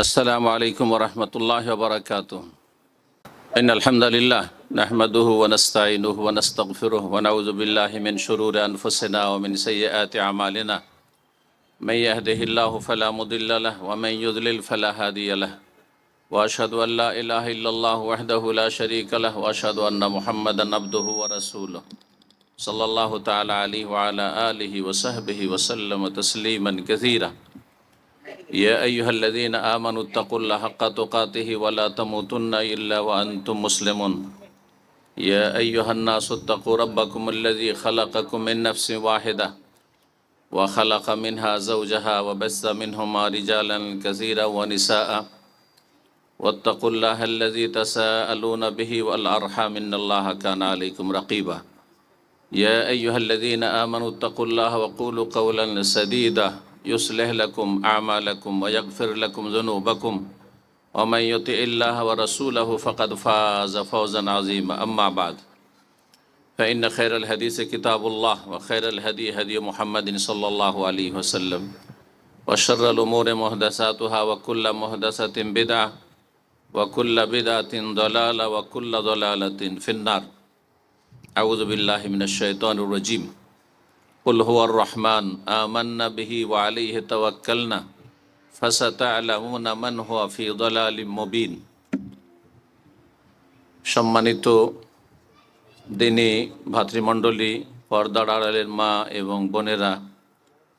السلام عليكم ورحمة الله وبركاته. إن الحمد لله نحمده ونستعينه ونستغفره ونعوذ بالله من شرور أنفسنا ومن سيئات أعمالنا. من يهده الله فلا مضل له ومن يضلل فلا هادي له. وأشهد أن لا إله إلا الله وحده لا شريك له وأشهد أن محمدا عبده ورسوله صلى الله تعالى عليه وعلى آله وصحبه وسلم تسليما كثيرا. يا أيها الذين آمنوا اتقوا الله حق تقاته ولا تموتن إلا وأنتم مسلمون. يا أيها الناس اتقوا ربكم الذي خلقكم من نفس واحدة وخلق منها زوجها وبث منهما رجالا كثيرا ونساء واتقوا الله الذي تساءلون به والأرحام إن الله كان عليكم رقيبا. يا أيها الذين آمنوا اتقوا الله وقولوا قولا سديدا يصلح لكم أعمالكم ويغفر لكم ذنوبكم ومن يطع الله ورسوله فقد فاز فوزا عظيما. أما بعد فإن خير الحديث كتاب الله وخير الهدي هدي محمد صلى الله عليه وسلم وشر الأمور محدثاتها وكل محدثة بدعة وكل بدعة ضلالة وكل ضلالة في النار. أعوذ بالله من الشيطان الرجيم. قل هو الرحمن آمنا به وعليه توكلنا فستعلمون من هو في ضلال مبين. সম্মানিত দিনী ভাতৃমণ্ডলী, পর্দার আড়ালের মা এবং বোনেরা,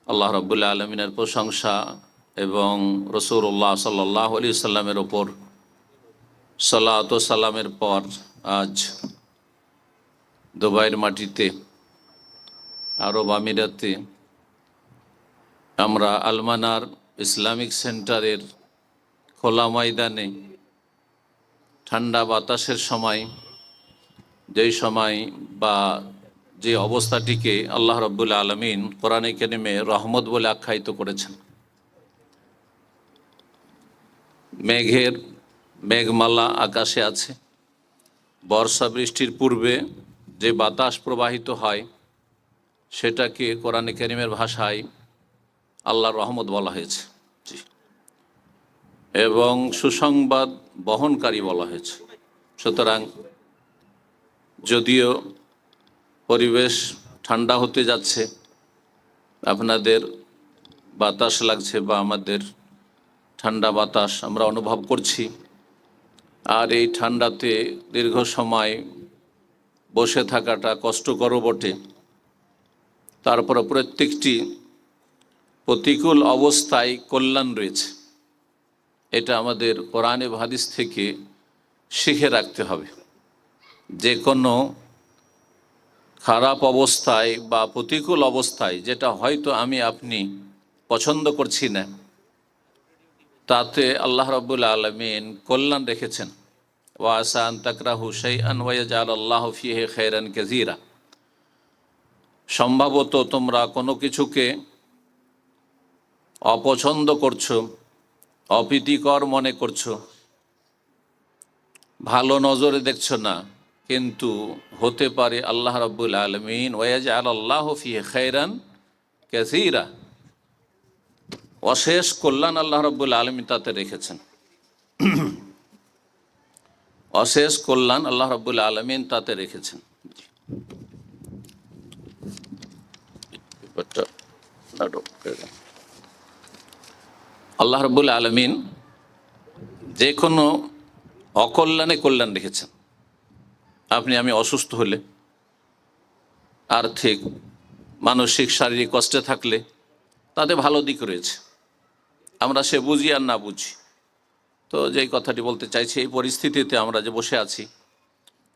আল্লাহ রাব্বুল আলামিনের প্রশংসা এবং রাসূলুল্লাহ সাল্লাল্লাহু আলাইহি সাল্লামের ওপর সালাত ও সালামের পর আজ দুবাইয়ের মাটিতে, আরব আমিরাতে আমরা আলমানার ইসলামিক সেন্টারের খোলা ময়দানে ঠান্ডা বাতাসের সময়, যেই সময় বা যে অবস্থাটিকে আল্লাহ রাব্বুল আলামিন কোরআনে কারিমে রহমত বলে আখ্যায়িত করেছেন। মেঘমালা আকাশে আছে। বর্ষা বৃষ্টির পূর্বে যে বাতাস প্রবাহিত হয় সেটাকে কোরআনে কারিমের ভাষায় আল্লাহর রহমত বলা হয়েছে এবং সুসংবাদ বহনকারী বলা হয়েছে। সুতরাং যদিও পরিবেশ ঠান্ডা হতে যাচ্ছে, আপনাদের বাতাস লাগছে বা আমাদের ঠান্ডা বাতাস আমরা অনুভব করছি, আর এই ঠান্ডাতে দীর্ঘ সময় বসে থাকাটা কষ্টকর বটে। তারপরে প্রত্যেকটি প্রতিকূল অবস্থায় কল্যাণ রয়েছে, এটা আমাদের কোরআন এবং হাদিস থেকে শিখে রাখতে হবে। যে কোনো খারাপ অবস্থায় বা প্রতিকূল অবস্থায়, যেটা হয়তো আমি আপনি পছন্দ করছি না, তাতে আল্লাহ রাব্বুল আলামিন কল্যাণ রেখেছেন। ওয়া আসা আন তাকরাহু শাইআন ওয়া ইয়াজআলাল্লাহু ফীহি খায়রান কাসীরা। সম্ভবত তোমরা কোনো কিছুকে অপছন্দ করছো, অপ্রীতিকর মনে করছো, ভালো নজরে দেখছো না, কিন্তু হতে পারে আল্লাহ রাব্বুল আলামিন ওয়া ইয়াজআলাল্লাহু ফীহি খায়রান কাসীরা, অশেষ কল্যাণ আল্লাহ রাব্বুল আলামিন তাতে রেখেছেন। অশেষ কল্যাণ আল্লাহ রাব্বুল আলামিন তাতে রেখেছেন। আল্লাহ রাব্বুল আলামিন যে কোনো অকল্যাণে কল্যাণ রেখেছেন। আপনি আমি অসুস্থ হলে, আর্থিক মানসিক শারীরিক কষ্টে থাকলে তাতে ভালো দিক রয়েছে, আমরা সে বুঝি আর না বুঝি। তো যেই কথাটি বলতে চাইছি, এই পরিস্থিতিতে আমরা যে বসে আছি,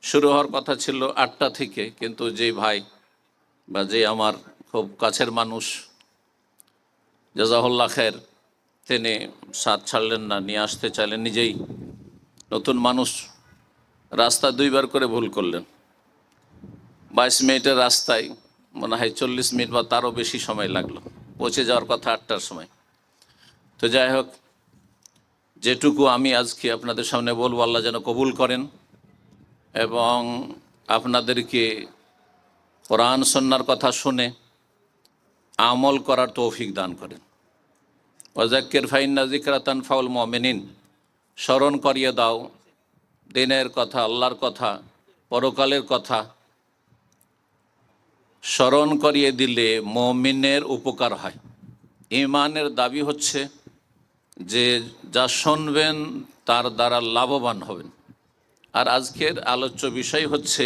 শুরু হওয়ার কথা ছিল 8টা থেকে, কিন্তু যেই ভাই বা যে আমার খুব কাছের মানুষ জাযাহুল্লাহ খায়ের, তিনি সাথ ছাড়লেন না, নিয়ে আসতে চাইলেন নিজেই। নতুন মানুষ, রাস্তা 2বার করে ভুল করলেন। 22 মিনিটের রাস্তায় মনে হয় 40 মিনিট বা তারও বেশি সময় লাগলো, পৌঁছে যাওয়ার কথা 8টার সময়। তো যাই হোক, যেটুকু আমি আজকে আপনাদের সামনে বলবো, আল্লাহ যেন কবুল করেন এবং আপনাদেরকে কোরআন সুন্নাহর কথা শুনে আমল করার তৌফিক দান করেন। ওয়াজাক্কির ফাইন্না যিকরা তানফাউল মুমিনিন, স্মরণ করিয়ে দাও দিনের কথা, আল্লাহর কথা, পরকালের কথা স্মরণ করিয়ে দিলে মুমিনের উপকার হয়। ঈমানের দাবি হচ্ছে যে যা শুনবেন তার দ্বারা লাভবান হবেন। আর আজকের আলোচ্য বিষয় হচ্ছে,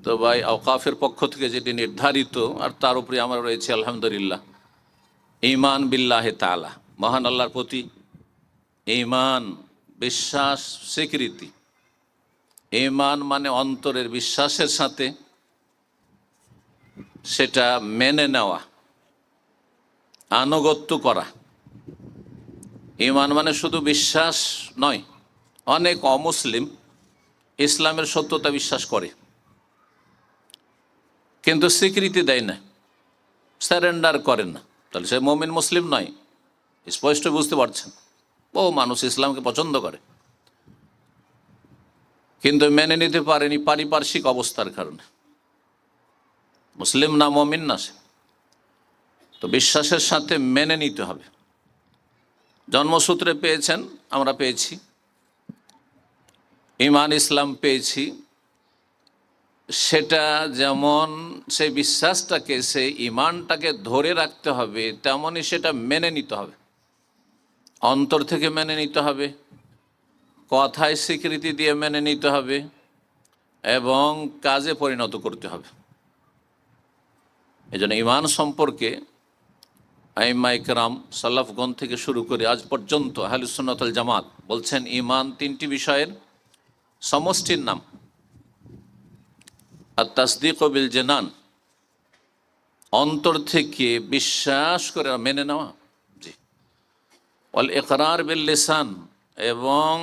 তো ভাই আওকাফের পক্ষ থেকে যেটি নির্ধারিত, আর তার উপরে আমরা রয়েছে আলহামদুলিল্লাহ, ঈমান বিল্লাহি তাআলা, মহান আল্লাহর প্রতি ঈমান, বিশ্বাস, স্বীকৃতি। ঈমান মানে অন্তরের বিশ্বাসের সাথে সেটা মেনে নেওয়া, আনুগত্য করা। ঈমান মানে শুধু বিশ্বাস নয়। অনেক অমুসলিম ইসলামের সত্যতা বিশ্বাস করে কিন্তু স্বীকৃতি দেয় না, সারেন্ডার করেন না, তাহলে সে মুমিন মুসলিম নয়। স্পষ্ট বুঝতে পারছেন, মানুষ ইসলামকে পছন্দ করে কিন্তু মেনে নিতে পারেনি পারিপার্শ্বিক অবস্থার কারণে। মুসলিম না, মুমিন না সে। তো বিশ্বাসের সাথে মেনে নিতে হবে। জন্মসূত্রে পেয়েছেন, আমরা পেয়েছি, ঈমান ইসলাম পেয়েছি, সেটা যেমন সেই বিশ্বাসটাকে, সেই ঈমানটাকে ধরে রাখতে হবে, তেমনই সেটা মেনে নিতে হবে। অন্তর থেকে মেনে নিতে হবে, কথায় স্বীকৃতি দিয়ে মেনে নিতে হবে, এবং কাজে পরিণত করতে হবে। এই জন্য ঈমান সম্পর্কে আইম্মা ইকরাম, সালাফগণ থেকে শুরু করে আজ পর্যন্ত আহলুস সুন্নাত ওয়াল জামাত বলছেন ঈমান তিনটি বিষয়ের সমষ্টির নাম। আত-তাসদীক বিল জানান, অন্তর থেকে বিশ্বাস করে মেনে নেওয়া, জি। ওয়াল ইকরার বিল লিসান, এবং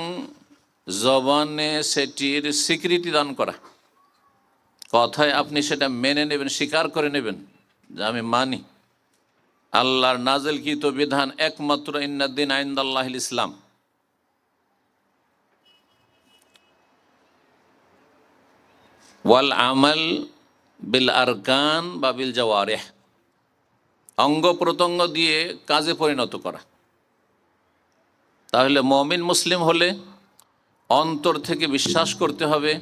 জবানে সেটির স্বীকৃতি দান করা। কথায় আপনি সেটা মেনে নেবেন, স্বীকার করে নেবেন যে আমি মানি আল্লাহর নাযিলকৃত বিধান একমাত্র ইন্নাদ-দীন ইনদাল্লাহিল ইসলাম। ওয়াল আমাল বিল আরকান বা বিল জাওয়ারিহ, অঙ্গ প্রত্যঙ্গ দিয়ে কাজে পরিণত করা। তাহলে মুমিন মুসলিম হলে অন্তর থেকে বিশ্বাস করতে হবে,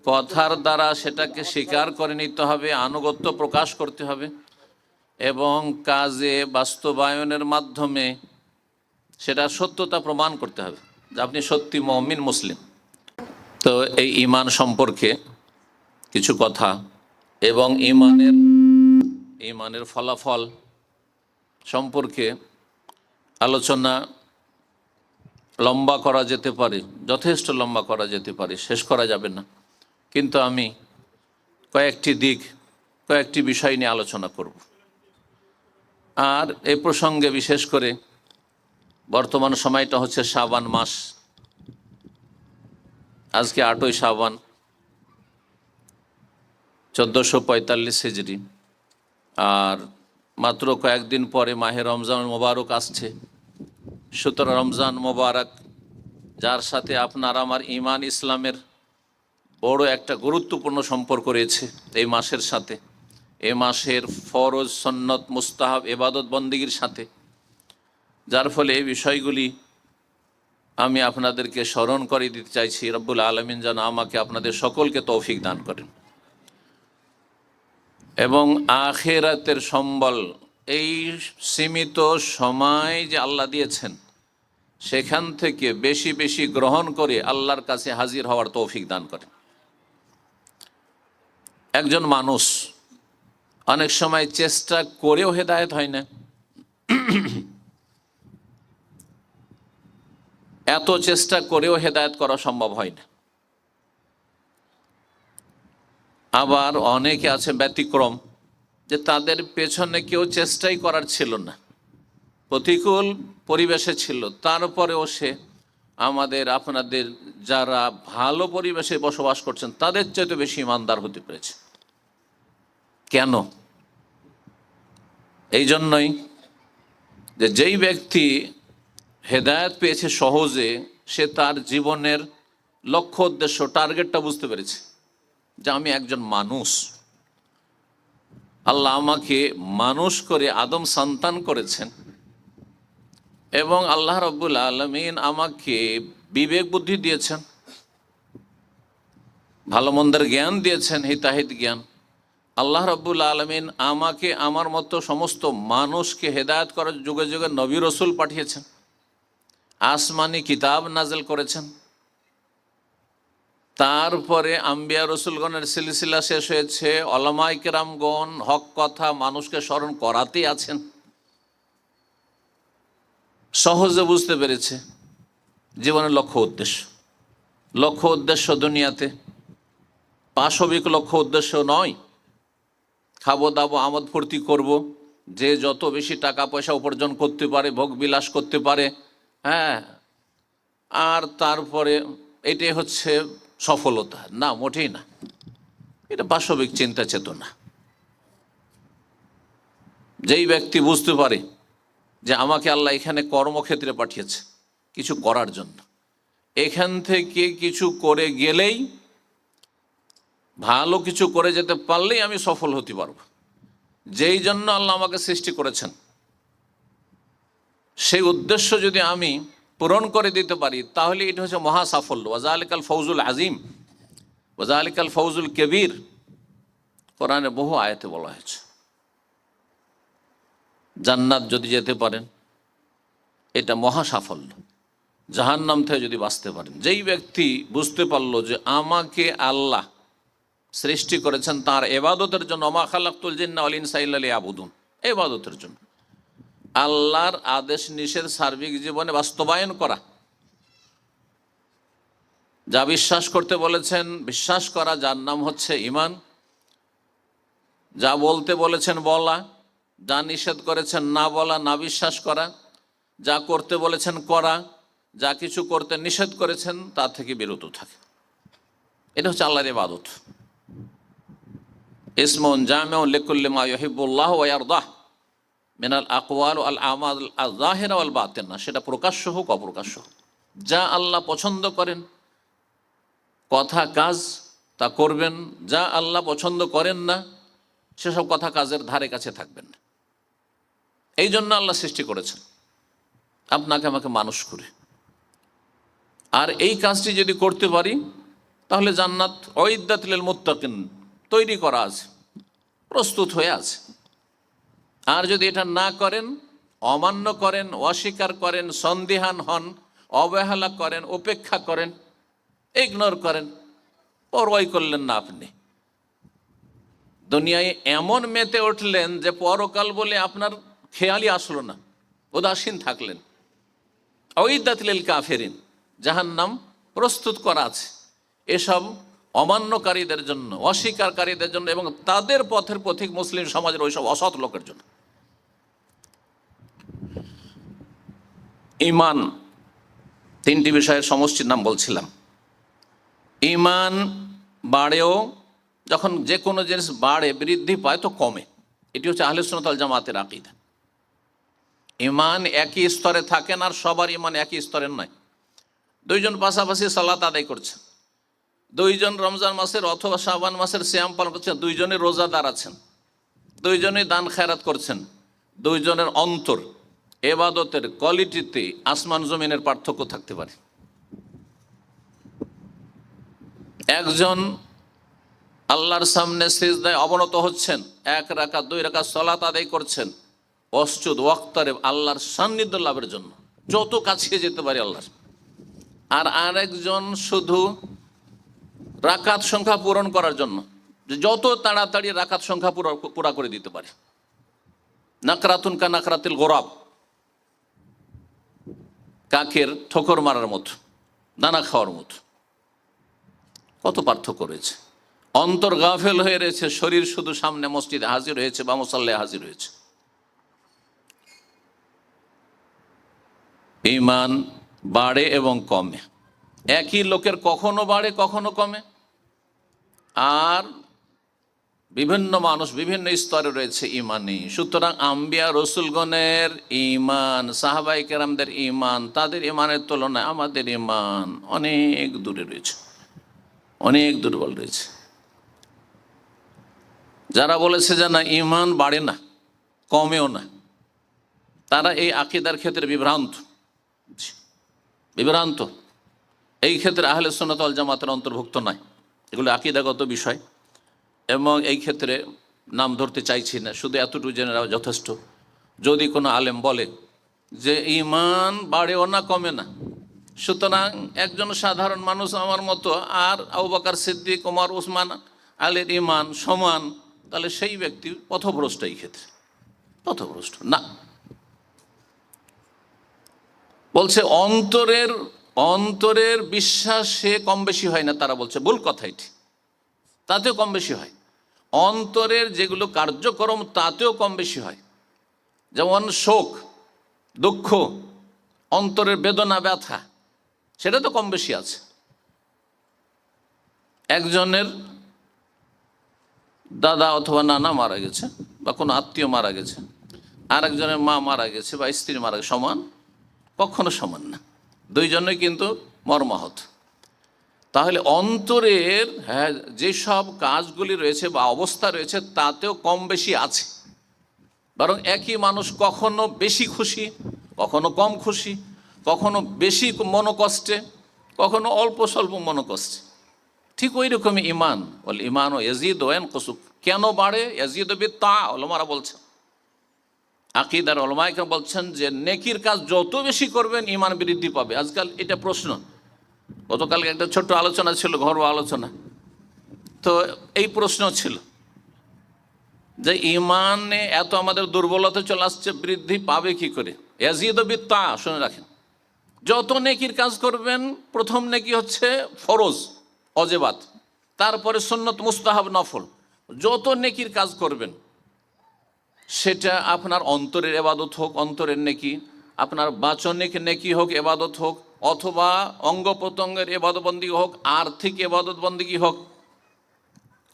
কথার দ্বারা সেটাকে স্বীকার করে নিতে হবে, আনুগত্য প্রকাশ করতে হবে, এবং কাজে বাস্তবায়নের মাধ্যমে সেটা সত্যতা প্রমাণ করতে হবে যে আপনি সত্যি মুমিন মুসলিম। তো এই ঈমান সম্পর্কে কিছু কথা এবং ঈমানের ফলাফল সম্পর্কে আলোচনা লম্বা করা যেতে পারে, যথেষ্ট লম্বা করা যেতে পারে, শেষ করা যাবে না। কিন্তু আমি কয়েকটি বিষয় নিয়ে আলোচনা করব। আর এই প্রসঙ্গে বিশেষ করে বর্তমান সময়টা হচ্ছে শাবান মাস। আজকে 8ই শাবান 1445 হিজরি, আর মাত্র কয়েকদিন পরে মাহে রমজান মোবারক আসছে। সুতরাং রমজান মোবারক, যার সাথে আপনার আমার ঈমান ইসলামের বড় একটা গুরুত্বপূর্ণ সম্পর্ক রয়েছে এই মাসের সাথে, এ মাসের ফরজ, সুন্নত, মুস্তাহাব, ইবাদত বন্দেগীর সাথে। যার ফলে এই বিষয়গুলি আমি আপনাদেরকে স্মরণ করে দিতে চাইছি। রব্বুল আলামিন যেন আমাকে আপনাদের সকলকে তৌফিক দান করেন, এবং আখিরাতের সম্বল, এই সীমিত সময় যে আল্লাহ দিয়েছেন সেখান থেকে বেশি বেশি গ্রহণ করে আল্লাহর কাছে হাজির হওয়ার তৌফিক দান করেন। একজন মানুষ অনেক সময় চেষ্টা করেও হেদায়েত হয় না, এত চেষ্টা করেও হেদায়েত করা সম্ভব হয় না। আবার অনেকে আছে ব্যতিক্রম, যে তাদের পেছনে কেউ চেষ্টাই করার ছিল না, প্রতিকূল পরিবেশে ছিল, তারপরেও সে আমাদের আপনাদের যারা ভালো পরিবেশে বসবাস করছেন তাদের চাইতে বেশি ইমানদার হতে পেরেছে। কেন? এই জন্যই যে যেই ব্যক্তি হেদায়েত পেয়েছে সহজে, সে তার জীবনের লক্ষ্য, উদ্দেশ্য, টার্গেটটা বুঝতে পেরেছে যে আমি একজন মানুষ, আল্লাহ আমাকে মানুষ করে আদম সন্তান করেছেন, এবং আল্লাহ রাব্বুল আলামিন আমাকে বিবেক বুদ্ধি দিয়েছেন, ভালো মন্দের জ্ঞান দিয়েছেন, হিতাহিত জ্ঞান। আল্লাহ রাব্বুল আলামিন আমাকে আমার মতো সমস্ত মানুষকে হেদায়েত করার যুগে যুগে নবী রসুল পাঠিয়েছেন, আসমানি কিতাব নাজেল করেছেন। তারপরে আম্বিয়া রসুলগণের সিলসিলা শেষ হয়েছে, ওলামায়ে কেরামগণ হক কথা মানুষকে স্মরণ করাতেই আছেন। সহজে বুঝতে পেরেছে জীবনের লক্ষ্য উদ্দেশ্য দুনিয়াতে পাশবিক লক্ষ্য উদ্দেশ্য নয়, খাবো দাবো আমোদ ফুর্তি করব, যে যত বেশি টাকা পয়সা উপার্জন করতে পারে, ভোগ বিলাস করতে পারে, হ্যাঁ, আর তারপরে এটাই হচ্ছে সফলতা। না, মোটেই না। এটা পাশবিক চিন্তা চেতনা। যেই ব্যক্তি বুঝতে পারে যে আমাকে আল্লাহ এখানে কর্মক্ষেত্রে পাঠিয়েছে কিছু করার জন্য, এখান থেকে কিছু করে গেলেই, ভালো কিছু করে যেতে পারলেই আমি সফল হতে পারবো, যেই জন্য আল্লাহ আমাকে সৃষ্টি করেছেন, সেই উদ্দেশ্য যদি আমি পূরণ করে দিতে পারি, তাহলে এটা হচ্ছে মহা সাফল্য। ওয়াজালিকাল ফৌজুল আজিম, ওয়াজালিকাল ফৌজুল কবির, কোরআনে বহু আয়াতে বলা হয়েছে। জান্নাত যদি যেতে পারেন, এটা মহা সাফল্য। জাহান্নাম থেকে যদি বাঁচতে পারেন, যেই ব্যক্তি বুঝতে পারলো যে আমাকে আল্লাহ সৃষ্টি করেছেন তার ইবাদতের জন্য, মা খালাকতুল জিন্না ওয়াল ইনসা ইল্লা লিয়াবুদুন, ইবাদতের জন্য, আল্লাহর আদেশ নিষেধ সার্বিক জীবনে বাস্তবায়ন করা, যা বিশ্বাস করতে বলেছেন বিশ্বাস করা, যার নাম হচ্ছে ঈমান, যা বলতে বলেছেন বলা, যা নিষেধ করেছেন না বলা, না বিশ্বাস করা, যা করতে বলেছেন করা, যা কিছু করতে নিষেধ করেছেন তা থেকে বিরত থাকে। এটা হচ্ছে আল্লাহর ইবাদত। ইসমুন জামিউন লিকুল্লি মা ইউহিব্বুল্লাহ ওয়া ইয়ারদাহ মিনাল আকওয়াল ওয়াল আমাল আয-যাহিরা ওয়াল বাতিনা, সেটা প্রকাশ্য হোক অপ্রকাশ্য হোক। যা আল্লাহ পছন্দ করেন কথা কাজ তা করবেন, যা আল্লাহ পছন্দ করেন না সেসব কথা কাজের ধারে কাছে থাকবেন না। এই জন্য আল্লাহ সৃষ্টি করেছেন আপনাকে আমাকে মানুষ করে। আর এই কাজটি যদি করতে পারি তাহলে জান্নাত উইদ্দাত লিল মুত্তাকিন, তৈরি করা আছে, প্রস্তুত হয়ে আছে। আর যদি এটা না করেন, অমান্য করেন, অস্বীকার করেন, সন্দিহান হন, অবহেলা করেন, উপেক্ষা করেন, ইগনোর করেন, পরোয়াই করলেন না, আপনি দুনিয়ায় এমন মেতে উঠলেন যে পরকাল বলে আপনার খেয়ালই আসলো না, উদাসীন থাকলেন। উইদ্দাত লিল কাফিরিন, জাহান্নাম প্রস্তুত করা আছে এসব অমান্যকারীদের জন্য, অস্বীকারীদের জন্য, এবং তাদের পথের পথিক মুসলিম সমাজের ওইসব অসৎ লোকের জন্য। ঈমান তিনটি বিষয়ের সমষ্টির নাম বলছিলাম। ঈমান বাড়েও, যখন যে কোনো জিনিস বাড়ে বৃদ্ধি পায় তো কমে, এটি হচ্ছে আহলে সুন্নাত ওয়াল জামাতের আকীদা। ঈমান একই স্তরে থাকেন, আর সবার ঈমান একই স্তরের নয়। দুইজন পাশাপাশি সালাত আদায় করছেন, দুইজন রমজান মাসের অথবা শাবান মাসের সিয়াম পালন করছেন, দুইজনের রোজাদার আছেন, দুইজনই দান খায়রাত করছেন, দুইজনের অন্তর ইবাদতের কোয়ালিটিতে আসমান জমিনের পার্থক্য থাকতে পারে। একজন আল্লাহর সামনে সিজদায় অবনত হচ্ছেন, 1 রাকাত 2 রাকাত সালাত আদায় করছেন, অসজুদ ওয়াক্তারে আল্লাহর সান্নিধ্য লাভের জন্য, যত কাছে যেতে পারে আল্লাহর। আর আরেকজন শুধু রাকাত সংখ্যা পূরণ করার জন্য, যে যত তাড়াতাড়ি রাকাত সংখ্যা পুরা করে দিতে পারে। নাকরাতুন কা নাকরাতিল গোরাব, কাকের ঠোকর মারার মতো, দানা খাওয়ার মতো। কত পার্থক্য রয়েছে। অন্তর গাফেল হয়ে রয়েছে, শরীর শুধু সামনে মসজিদে হাজির হয়েছে বা মুসাল্লায় হাজির হয়েছে। ঈমান বাড়ে এবং কমে, একই লোকের কখনো বাড়ে কখনো কমে। আর বিভিন্ন মানুষ বিভিন্ন স্তরে রয়েছে ঈমানে। সুতরাং আম্বিয়া রসুলগণের ঈমান, সাহাবায়ে কেরামদের ঈমান, তাদের ঈমানের তুলনায় আমাদের ঈমান অনেক দূরে রয়েছে, অনেক দুর্বল রয়েছে। যারা বলেছে যে না ঈমান বাড়ে না কমেও না, তারা এই আকীদার ক্ষেত্রে বিভ্রান্ত। এই ক্ষেত্রে আহলে সুন্নাত ওয়াল জামাতের অন্তর্ভুক্ত নয়, এগুলো আকীদাগত বিষয়। এবং এই ক্ষেত্রে নাম ধরতে চাইছি না, শুধু এতটুকু জেনে নেওয়া যথেষ্ট। যদি কোনো আলেম বলে যে ঈমান বাড়েও না কমে না, সুতরাং একজন সাধারণ মানুষ আমার মতো আর আবু বকর সিদ্দিক, ওমর, উসমান আলীর ঈমান সমান, তাহলে সেই ব্যক্তি পথভ্রষ্ট। এই ক্ষেত্রে পথভ্রষ্ট না। বলছে অন্তরের বিশ্বাসে কম বেশি হয় না, তারা বলছে ভুল কথা এটি, তাতেও কম বেশি হয়। অন্তরের যেগুলো কার্যক্রম তাতেও কম বেশি হয়, যেমন শোক, দুঃখ, অন্তরের বেদনা, ব্যথা, সেটা তো কম বেশি আছে। একজনের দাদা অথবা নানা মারা গেছে বা কোনো আত্মীয় মারা গেছে, আর একজনের মা মারা গেছে বা স্ত্রী মারা গেছে, সমান? কখনো সমান না, দুইজনেই কিন্তু মর্মাহত। তাহলে অন্তরের যেসব কাজগুলি রয়েছে বা অবস্থা রয়েছে তাতেও কম বেশি আছে। বরং একই মানুষ কখনো বেশি খুশি, কখনো কম খুশি, কখনো বেশি মনোকষ্টে, কখনো অল্প স্বল্প মনোকষ্টে। ঠিক ওই রকমই ঈমান, বল ঈমান ও ইয়াজিদু ওয়া ইয়ানকুসু। কেন বাড়ে? ইয়াজিদু বিত্তাআ। ওলামারা বলছেন, আকীদার ওলামায়ে কেরাম বলছেন যে নেকির কাজ যত বেশি করবেন ঈমান বৃদ্ধি পাবে। আজকাল এটা প্রশ্ন, গতকালকে একটা ছোট্ট আলোচনা ছিল, ঘরোয়া আলোচনা, তো এই প্রশ্ন ছিল যে ঈমানে এত আমাদের দুর্বলতা চলে আসছে, বৃদ্ধি পাবে কি করে? ইয়াজিদু বিত্তাআ। শুনে রাখেন, যত নেকির কাজ করবেন, প্রথম নেকি হচ্ছে ফরজ অজেবাত, তারপরে সুন্নত, মুস্তাহাব, নফল। যত নেকির কাজ করবেন সেটা আপনার অন্তরের ইবাদত হোক, অন্তরের নেকি, আপনার বাচনিক নেকি হোক, ইবাদত হোক, অথবা অঙ্গ প্রত্যঙ্গের ইবাদতবন্দি হোক, আর্থিক ইবাদতবন্দি হোক,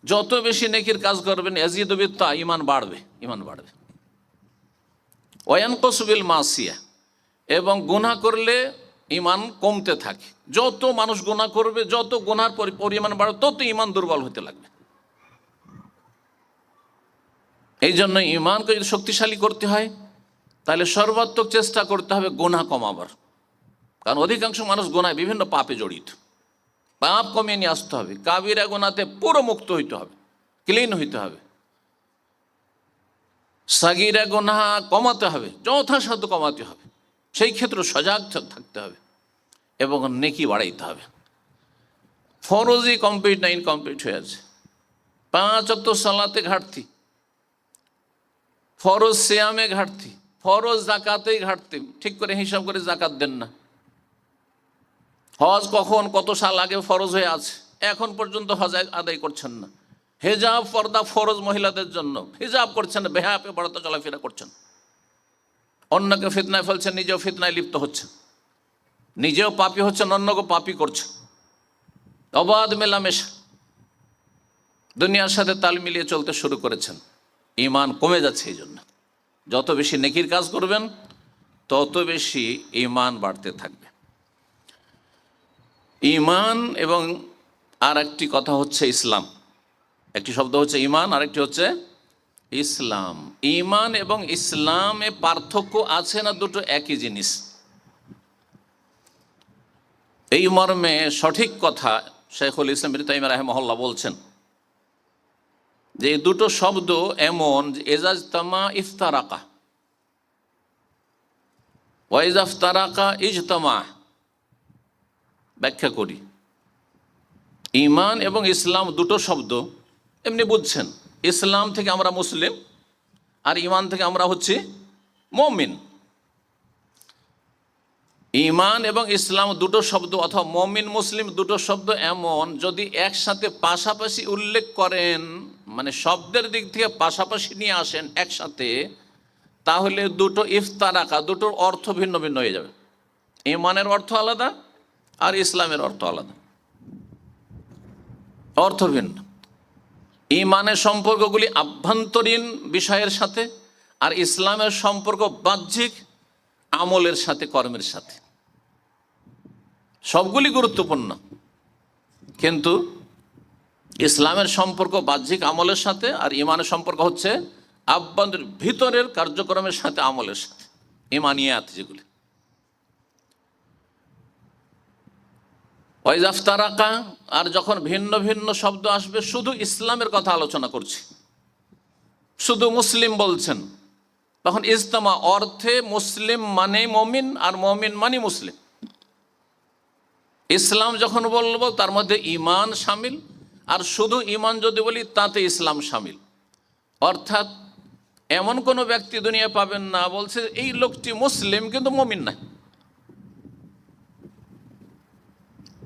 যত বেশি নেকির কাজ করবেন ইয়াজিদু বিত্তাআ, ঈমান বাড়বে, ঈমান বাড়বে। ওয়া ইয়ানকুসু বিল মাসিয়া, এবং গুনাহ করলে ঈমান কমতে থাকে। যত মানুষ গুনাহ করবে, যত গুনার পরিমাণ বাড়বে, তত ঈমান দুর্বল হতে লাগবে। এই জন্য ঈমানকে যদি শক্তিশালী করতে হয়, তাহলে সর্বাত্মক চেষ্টা করতে হবে গুনাহ কমাবার। কারণ অধিকাংশ মানুষ গুনায়, বিভিন্ন পাপে জড়িত। পাপ কমিয়ে নিয়ে আসতে হবে, কাবিরা গুনাতে পুরো মুক্ত হইতে হবে, ক্লিন হইতে হবে। সাগীরা গুনাহ কমাতে হবে, যথাসাধ্য কমাতে হবে, সেই ক্ষেত্রে সজাগ থাকতে হবে এবং নেকি বাড়াইতে হবে। ফরজই কমপ্লিট না, ইনকমপ্লিট হয়ে আছে। 5 ওয়াক্ত সালাতে ঘাটতি, ফরজ সিয়ামে ঘাটতি, ফরজ জাকাতেই ঘাটতি, ঠিক করে হিসাব করে জাকাত দেন না। হজ কখন, কত সাল আগে ফরজ হয়ে আছে, এখন পর্যন্ত হজ আদায় করছেন না। হেজাব, পর্দা ফরজ মহিলাদের জন্য, হিজাব করছেন না, বেহায়াপে বাড়াতে চলাফেরা করছেন, অন্যকে ফিতনায় ফেলছেন, নিজেও ফিতনায় লিপ্ত হচ্ছেন, নিজেও পাপী হচ্ছেন, অন্যকে পাপী করছেন। অবাধ মেলামেশা, দুনিয়ার সাথে তাল মিলিয়ে চলতে শুরু করেছেন। ঈমান কমে যাচ্ছে। এই জন্য যত বেশি নেকির কাজ করবেন, তত বেশি ঈমান বাড়তে থাকবে। ঈমান এবং আর একটি কথা হচ্ছে ইসলাম। একটি শব্দ হচ্ছে ঈমান, আরেকটি হচ্ছে ইসলাম। ঈমান এবং ইসলামে পার্থক্য আছে না? দুটো একই জিনিস। এই মর্মে সঠিক কথা শাইখুল ইসলাম ইবনে তাইমিয়া রাহিমাহুল্লাহ বলছেন যে এই দুটো শব্দ এমন যে ইজাজতামা ইফতারাকা, ওয়া ইজা ইফতারাকা ইজতামা। ব্যাখ্যা করি, ঈমান এবং ইসলাম দুটো শব্দ এমনি বুঝছেন। ইসলাম থেকে আমরা মুসলিম, আর ঈমান থেকে আমরা হচ্ছি মুমিন। ঈমান এবং ইসলাম দুটো শব্দ, অথবা মুমিন মুসলিম দুটো শব্দ এমন, যদি একসাথে পাশাপাশি উল্লেখ করেন, মানে শব্দের দিক থেকে পাশাপাশি নিয়ে আসেন একসাথে, তাহলে দুটো ইফতারাকা, দুটোর অর্থ ভিন্ন ভিন্ন হয়ে যাবে। ঈমানের অর্থ আলাদা আর ইসলামের অর্থ আলাদা, অর্থ ভিন্ন। ঈমানের সম্পর্কগুলি আভ্যন্তরীণ বিষয়ের সাথে, আর ইসলামের সম্পর্ক বাহ্যিক আমলের সাথে, কর্মের সাথে। সবগুলি গুরুত্বপূর্ণ, কিন্তু ইসলামের সম্পর্ক বাহ্যিক আমলের সাথে, আর ঈমানের সম্পর্ক হচ্ছে আভ্যন্তরীণ ভিতরের কার্যক্রমের সাথে, আমলের সাথে। ইমানিয়াত যেগুলি। ওয়াইজাফতারাকা, আর যখন ভিন্ন ভিন্ন শব্দ আসবে, শুধু ইসলামের কথা আলোচনা করছি, শুধু মুসলিম বলছেন, তখন ইজতামা অর্থে মুসলিম মানে মমিন আর মমিন মানে মুসলিম। ইসলাম যখন বলবো তার মধ্যে ইমান শামিল, আর শুধু ইমান যদি বলি তাতে ইসলাম শামিল। অর্থাৎ এমন কোনো ব্যক্তি দুনিয়া পাবেন না বলছে এই লোকটি মুসলিম কিন্তু মমিন না,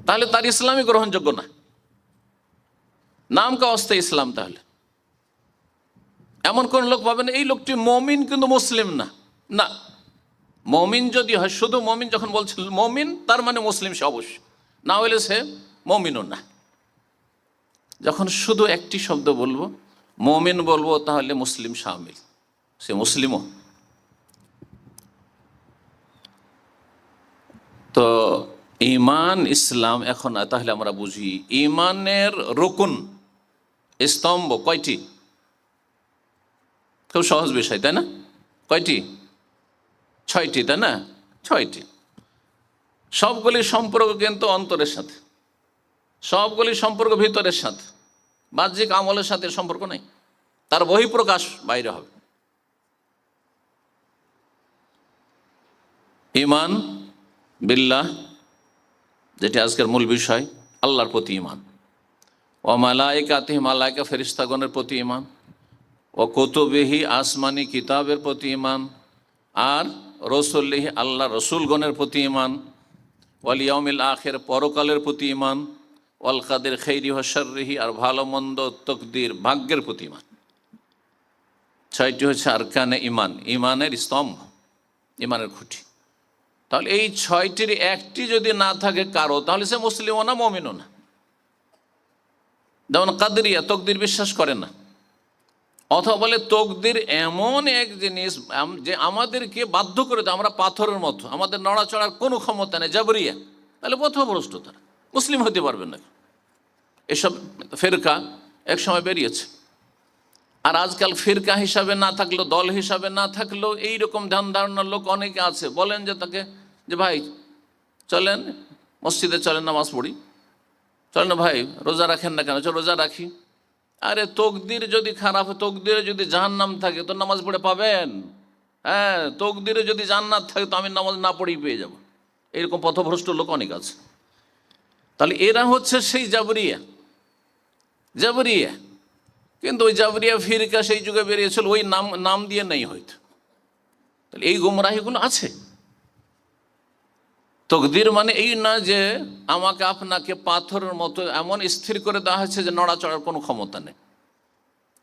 তাহলে তার ইসলামই গ্রহণযোগ্য না, নাম কা অস্তে ইসলাম। তাহলে এমন কোন লোক পাবেন এই লোকটি মমিন কিন্তু মুসলিম না, না, মমিন যদি হয়, শুধু মমিন যখন বলছে মমিন তার মানে মুসলিম সে অবশ্যই, না হলে সে মমিনও না। যখন শুধু একটি শব্দ বলবো, মমিন বলবো, তাহলে মুসলিম শামিল, সে মুসলিমও। তো ইমান ইসলাম এখন তাহলে আমরা বুঝি ইমানের রুকুন স্তম্ভ কয়টি? খুব সহজ বিষয়, তাই না? কয়টি? 6টি, তাই না? 6টি। সবগুলি সম্পর্ক কিন্তু অন্তরের সাথে, সবগুলি সম্পর্ক ভিতরের সাথে, বাহ্যিক আমলের সাথে সম্পর্ক নেই, তার বহিঃপ্রকাশ বাইরে হবে। ইমান বিল্লাহ, যেটি আজকের মূল বিষয়, আল্লাহর প্রতি ইমান। ও মালাইকাতিহি, মালাইকা ফেরেশতাগণের প্রতি ইমান। ও কুতুবিহি, আসমানি কিতাবের প্রতি ইমান। আর রসুলিহি, আল্লাহ রসুলগণের প্রতি ইমান। ওয়াল ইয়াউমিল আখির, পরকালের প্রতি ইমান। ওয়াল কাদির খাইরি ওয়া শাররিহি, আর ভালো মন্দ তকদির ভাগ্যের প্রতি ইমান। 6টি হচ্ছে আরকানে ইমান, ইমানের স্তম্ভ, ইমানের খুঁটি। তাহলে এই 6টির একটি যদি না থাকে কারো, তাহলে সে মুসলিমও না মুমিনও না। যেমন কাদরিয়া তকদির বিশ্বাস করে না, অথবা বলে তকদির এমন এক জিনিস যে আমাদেরকে বাধ্য করে দেয়, আমরা পাথরের মতো, আমাদের নড়াচড়ার কোনো ক্ষমতা নেই, জাবরিয়া। তাহলে পথভ্রষ্ট, তারা মুসলিম হতে পারবেন না। এসব ফিরকা এক সময় বেরিয়েছে, আর আজকাল ফিরকা হিসাবে না থাকলেও, দল হিসাবে না থাকলেও এইরকম ধ্যান ধারণার লোক অনেকে আছে। বলেন যে তাকে যে ভাই চলেন মসজিদে, চলেন নামাজ পড়ি, চলেন ভাই রোজা রাখেন না কেন, চল রোজা রাখি। আরে তকদির যদি খারাপ, তকদিরে যদি জাহান্নাম থাকে তো নামাজ পড়ে পাবেন? হ্যাঁ, তকদিরে যদি জান্নাত থাকে তো আমি নামাজ না পড়েই পেয়ে যাব। এরকম পথভ্রষ্ট লোক অনেক আছে। তাহলে এরা হচ্ছে সেই জাবরিয়া, জাবরিয়া। কিন্তু ওই জাবরিয়া ফিরকা সেই যুগে বেরিয়েছিল, ওই নাম দিয়ে নেই হয়তো। তাহলে এই গুমরাহিগুলো আছে। তকদির মানে এই না যে আমাকে আপনাকে পাথরের মতো এমন স্থির করে দেওয়া হয়েছে যে নড়াচড়ার কোনো ক্ষমতা নেই।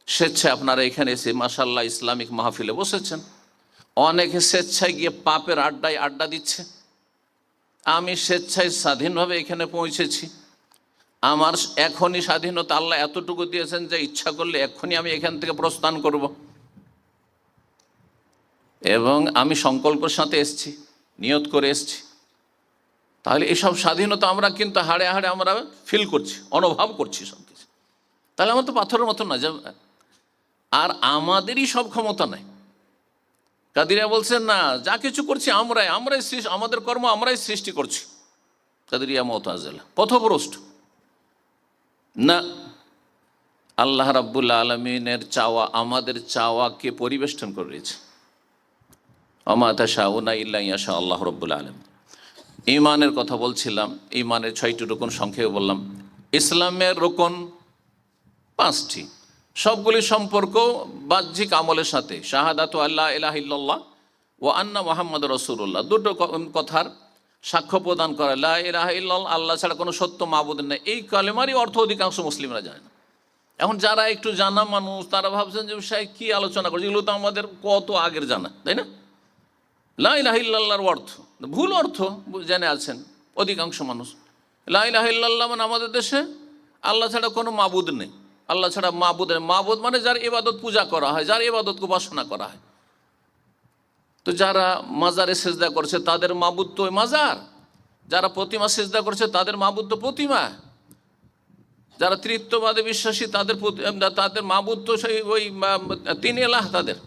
স্বেচ্ছায় আপনারা এখানে এসে মাশাআল্লাহ ইসলামিক মাহফিলে বসেছেন, অনেকে স্বেচ্ছায় গিয়ে পাপের আড্ডায় আড্ডা দিচ্ছে। আমি স্বেচ্ছায় স্বাধীনভাবে এখানে পৌঁছেছি, আমার এখনই স্বাধীনতা আল্লাহ এতটুকু দিয়েছেন যে ইচ্ছা করলে এক্ষুনি আমি এখান থেকে প্রস্থান করব, এবং আমি সংকল্পের সাথে এসছি, নিয়ত করে এসছি। তাহলে এসব স্বাধীনতা আমরা কিন্তু হাড়ে হাড়ে আমরা ফিল করছি, অনুভব করছি সব কিছু। তাহলে আমার তো পাথরের মতো না, আর আমাদেরই সব ক্ষমতা নাই। কাদিরিয়া বলছেন না, যা কিছু করছি আমরাই আমাদের কর্ম আমরাই সৃষ্টি করছি। কাদিরিয়া মুতাজিলা পথভ্রষ্ট না। আল্লাহ রাব্বুল আলামিনের চাওয়া আমাদের চাওয়াকে পরিবেষ্টন করে রয়েছে। ওমা তাশাউনা ইল্লা ইয়াশা আল্লাহ রাব্বুল আলামিন। ইমানের কথা বলছিলাম, ইমানের 6টি রুকন সংক্ষেপে বললাম। ইসলামের রুকন 5টি, সবগুলি সম্পর্ক বাহ্যিক আমলের সাথে। শাহাদাতু আল্লা ইলাহা ইল্লাল্লাহ ওয়া আন্না মুহাম্মাদুর রাসূলুল্লাহ, দুটো কথার সাক্ষ্য প্রদান করা, লা ইলাহা ইল্লাল্লাহ, আল্লাহ ছাড়া কোনো সত্য মাবুদ নেই। এই কালেমারই অর্থ অধিকাংশ মুসলিমরা জানে না। এখন যারা একটু জানা মানুষ তারা ভাবছেন যে বিষয়ে কী আলোচনা করছে, এগুলো তো আমাদের কত আগের জানা, তাই না? লা ইলাহা ইল্লাল্লাহর অর্থ, ভুল অর্থ জেনে আছেন অধিকাংশ মানুষ। লা ইলাহা ইল্লাল্লাহ মানে আমাদের দেশে আল্লাহ ছাড়া কোনো মাবুদ নেই। আল্লাহ ছাড়া মাবুদ মানে যার ইবাদত পূজা করা হয়, যার ইবাদতকে উপাসনা করা হয়। তো যারা মাজারে সেজদা করছে তাদের মাবুদ তো ওই মাজার, যারা প্রতিমা সেজদা করছে তাদের মাবুদ তো প্রতিমা, যারা তৃতীয়বাদে বিশ্বাসী তাদের মাবুদ তো সেই ওই 3 এলাহ তাদের।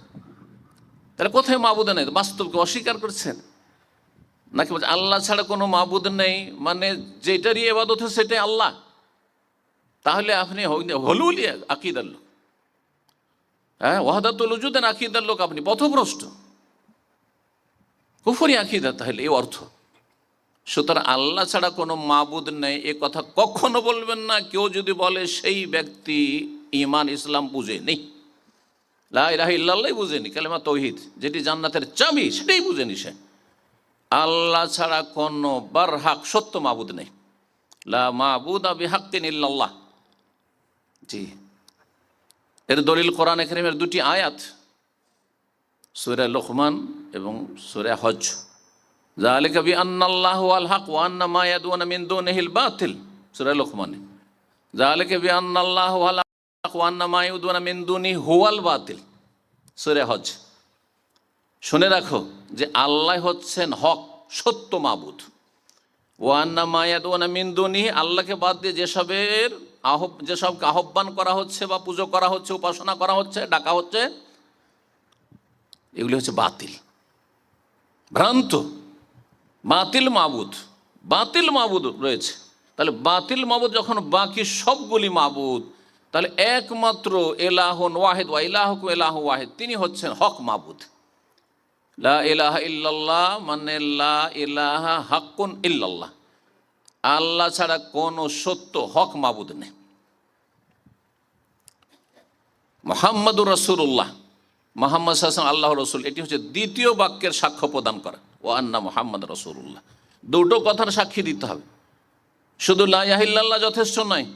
তাহলে কোথায় মাবুদ নেই? বাস্তবকে অস্বীকার করছেন নাকি বলছে আল্লাহ ছাড়া কোনো মাবুদ নেই, মানে যেটারই ইবাদত হয় সেটাই আল্লাহ? তাহলে আপনি হলুলি আকিদার লোক, হ্যাঁ, ওয়াহদাতুল উজুদের আকিদার লোক, আপনি পথভ্রষ্ট, কুফরি আকিদা তাহলে এই অর্থ। সুতরাং আল্লাহ ছাড়া কোনো মাবুদ নেই এ কথা কখনো বলবেন না। কেউ যদি বলে সেই ব্যক্তি ঈমান ইসলাম বুঝে নেই, লা ইলাহা ইল্লাল্লাহ বুঝেনি, কালেমা তাওহীদ যেটি জান্নাতের চাবি সেটাই বুঝেনি সে। আল্লাহ ছাড়া কোনো বারহাক সত্য মাবুদ নেই, লা মাবুদা বিহাক্কিন ইল্লাল্লাহ। জি, এর দলিল কোরআনে কারীমের দুটি আয়াত, সূরা লুকমান এবং সূরা হজ। যালিকা বিআন্নাল্লাহু আল হক ওয়া আন্না মা ইয়াদউনা মিন দুনিহিল বাতিল, সূরা লুকমানে। যালিকা বিআন্নাল্লাহু আল হক ওয়া আন্না মা ইয়াদউনা মিন দুনিহি হুয়াল বাতিল, সূরা হজ। শুনে রাখো যে আল্লাহ হচ্ছেন হক সত্য মাবুদ, ওয়া আন্না মা ইয়াদউনা মিন দুনিহি, আল্লাহকে বাদ দিয়ে যেসবকে আহ্বান করা হচ্ছে বা পুজো করা হচ্ছে, উপাসনা করা হচ্ছে, ডাকা হচ্ছে, এগুলি হচ্ছে বাতিল, ভ্রান্ত, বাতিল মাবুদ। বাতিল মাবুদ রয়েছে। তাহলে বাতিল মাবুদ যখন বাকি সবগুলি মাবুদ, তাহলে একমাত্র এলাহুন ওয়াহিদ ওয়া ইলাহুকুম ইলাহু ওয়াহিদ, তিনি হচ্ছেন হক মাবুদ। লা ইলাহা ইল্লাল্লাহ মানে লা ইলাহা হাক্কুন ইল্লাল্লাহ, আল্লাহ ছাড়া কোনো সত্য হক মাবুদ নেই। মুহাম্মাদুর রাসূলুল্লাহ, মুহাম্মদ সাল্লাল্লাহু আলাইহি ওয়াসাল্লাম আল্লাহ রসুল, এটি হচ্ছে দ্বিতীয় বাক্যের সাক্ষ্য প্রদান করা, ও আন্না মুহাম্মদ রাসূলুল্লাহ। দুটো কথার সাক্ষী দিতে হবে, শুধু লা ইলাহা ইল্লাল্লাহ যথেষ্ট নয়,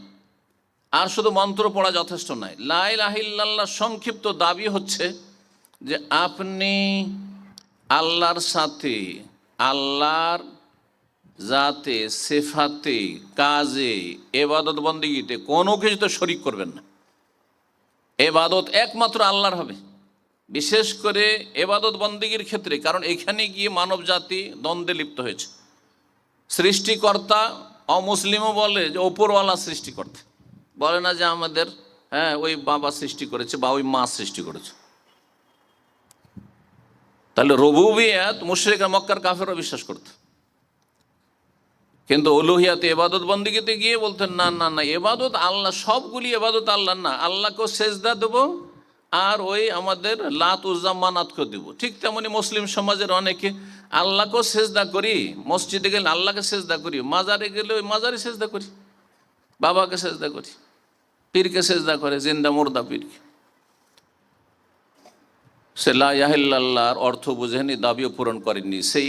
আর শুধু মন্ত্র পড়া যথেষ্ট নয়। লা ইলাহা ইল্লাল্লাহ সংক্ষিপ্ত দাবি হচ্ছে যে আপনি আল্লাহর সাথে, আল্লাহর জাতে, সিফাতে, কাজে, এবাদত বন্দেগীতে কোনো কিছুতে শরীক করবেন না। এবাদত একমাত্র আল্লাহর হবে, বিশেষ করে এবাদত বন্দেগীর ক্ষেত্রে, কারণ এখানে গিয়ে মানব জাতি দ্বন্দ্বে লিপ্ত হয়েছে। সৃষ্টিকর্তা অমুসলিমও বলে যে ওপরওয়ালা সৃষ্টিকর্তা, বলে না যে আমাদের ওই বাবা সৃষ্টি করেছে বা ওই মা সৃষ্টি করেছে। তাহলে রুবুবিয়াত মুশরিক মক্কার কাফেরও বিশ্বাস করত, কিন্তু উলুহিয়াতে এবাদত বন্দেগীতে গিয়ে বলতেন না না না, এবাদত আল্লাহ, সবগুলি এবাদত আল্লাহ না, আল্লাহকেও সেজদা দেবো আর ওই আমাদের লাত উজ্জা মানাতকে দেবো। ঠিক তেমনি মুসলিম সমাজের অনেকে আল্লাহকেও সেজদা করি, মসজিদে গেলে আল্লাহকে সেজদা করি, মাজারে গেলে ওই মাজারে সেজদা করি, বাবাকে সেজদা করি, পীরকে সেজদা করে, জিন্দা মুর্দা পীরকে। সে লা ইলাহা ইল্লাল্লাহর অর্থ বুঝেনি, দাবিও পূরণ করেননি। সেই